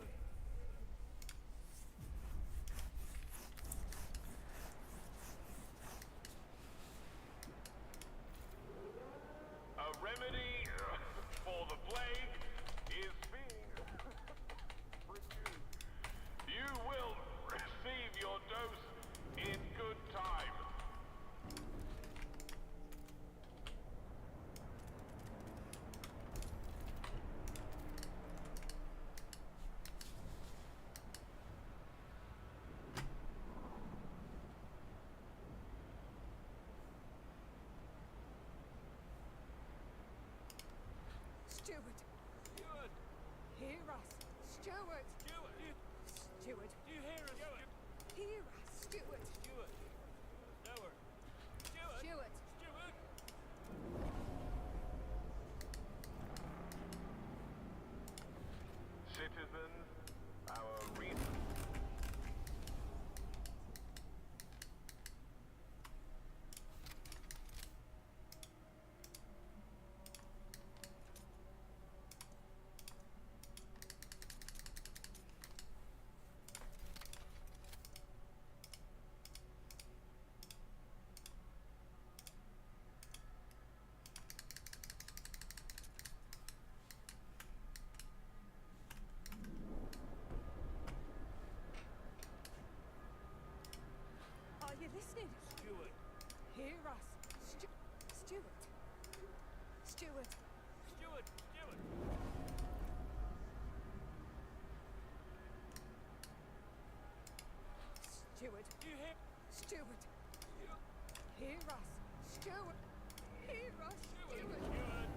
A remedy for the plague is being produced. You will receive your dose in good time. Stewart. Steward! Hear us. Stewart. Steward! Stewart. Do you hear us, Steward? Hear us. Stewart. Steward! Steward! Steward! Stewart. Steward! Citizens, our reason. Hear us. Stewart. Stewart. Steward! Steward! Stewart. You hear? Stewart. Hear us. Stewart. Hear us. Stewart. Steward!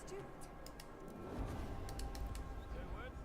Stewart. Steward! Stewart.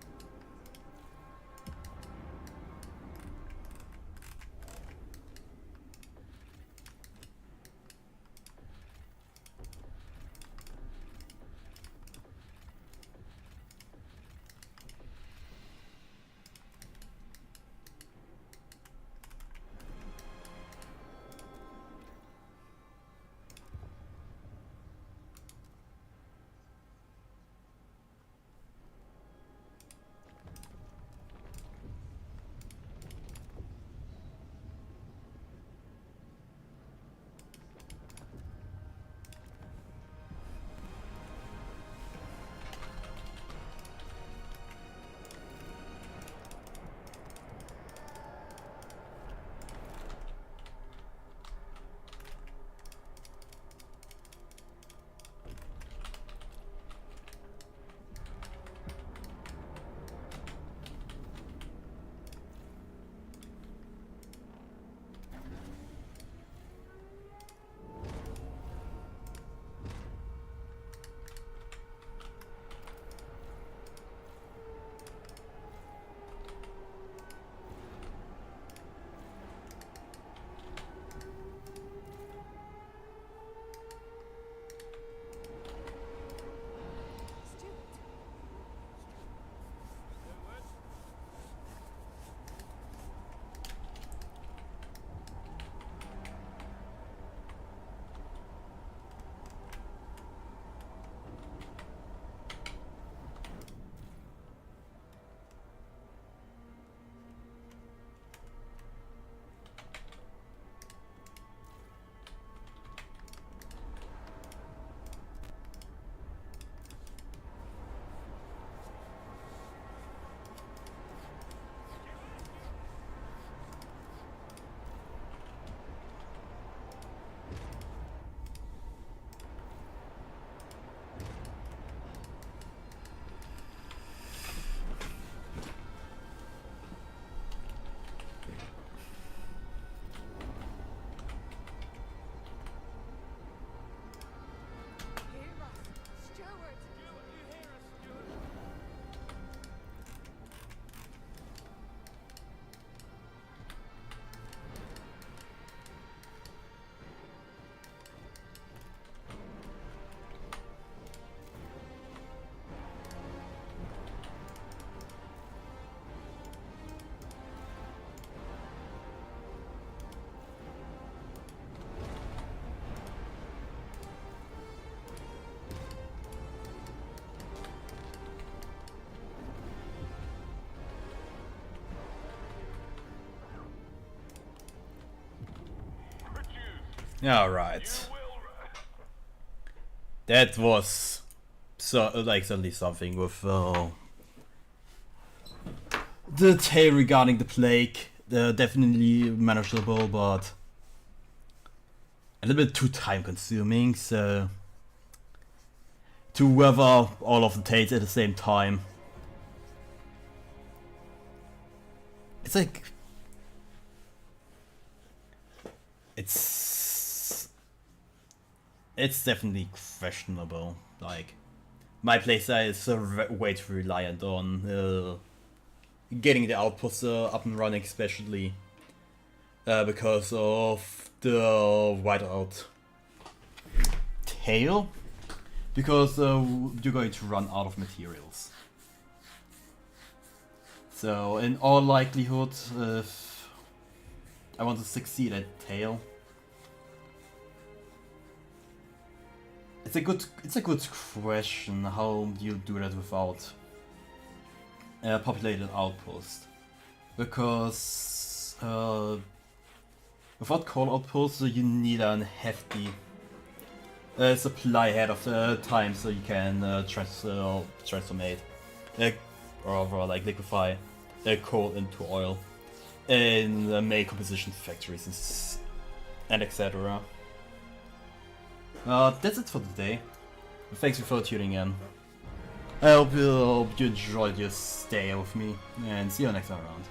Steward! Hear us. Stewart. Steward! You hear us, Steward? Produce. Alright. You will. That was so like certainly something with the tale regarding the plague. definitely manageable, but a little bit too time consuming, so to weather all of the tails at the same time. It's like... It's definitely questionable. Like, my playstyle is way too reliant on getting the outputs up and running, especially because of the whiteout tail, because you're going to run out of materials. So in all likelihood, if I want to succeed at tail, it's a good question how you do that without a populated outpost, because without coal outposts you need a hefty supply ahead of time, so you can transformate or like liquefy coal into oil in main composition factories and etc. That's it for today. Thanks for tuning in. I hope you enjoyed your stay with me, and see you next time around.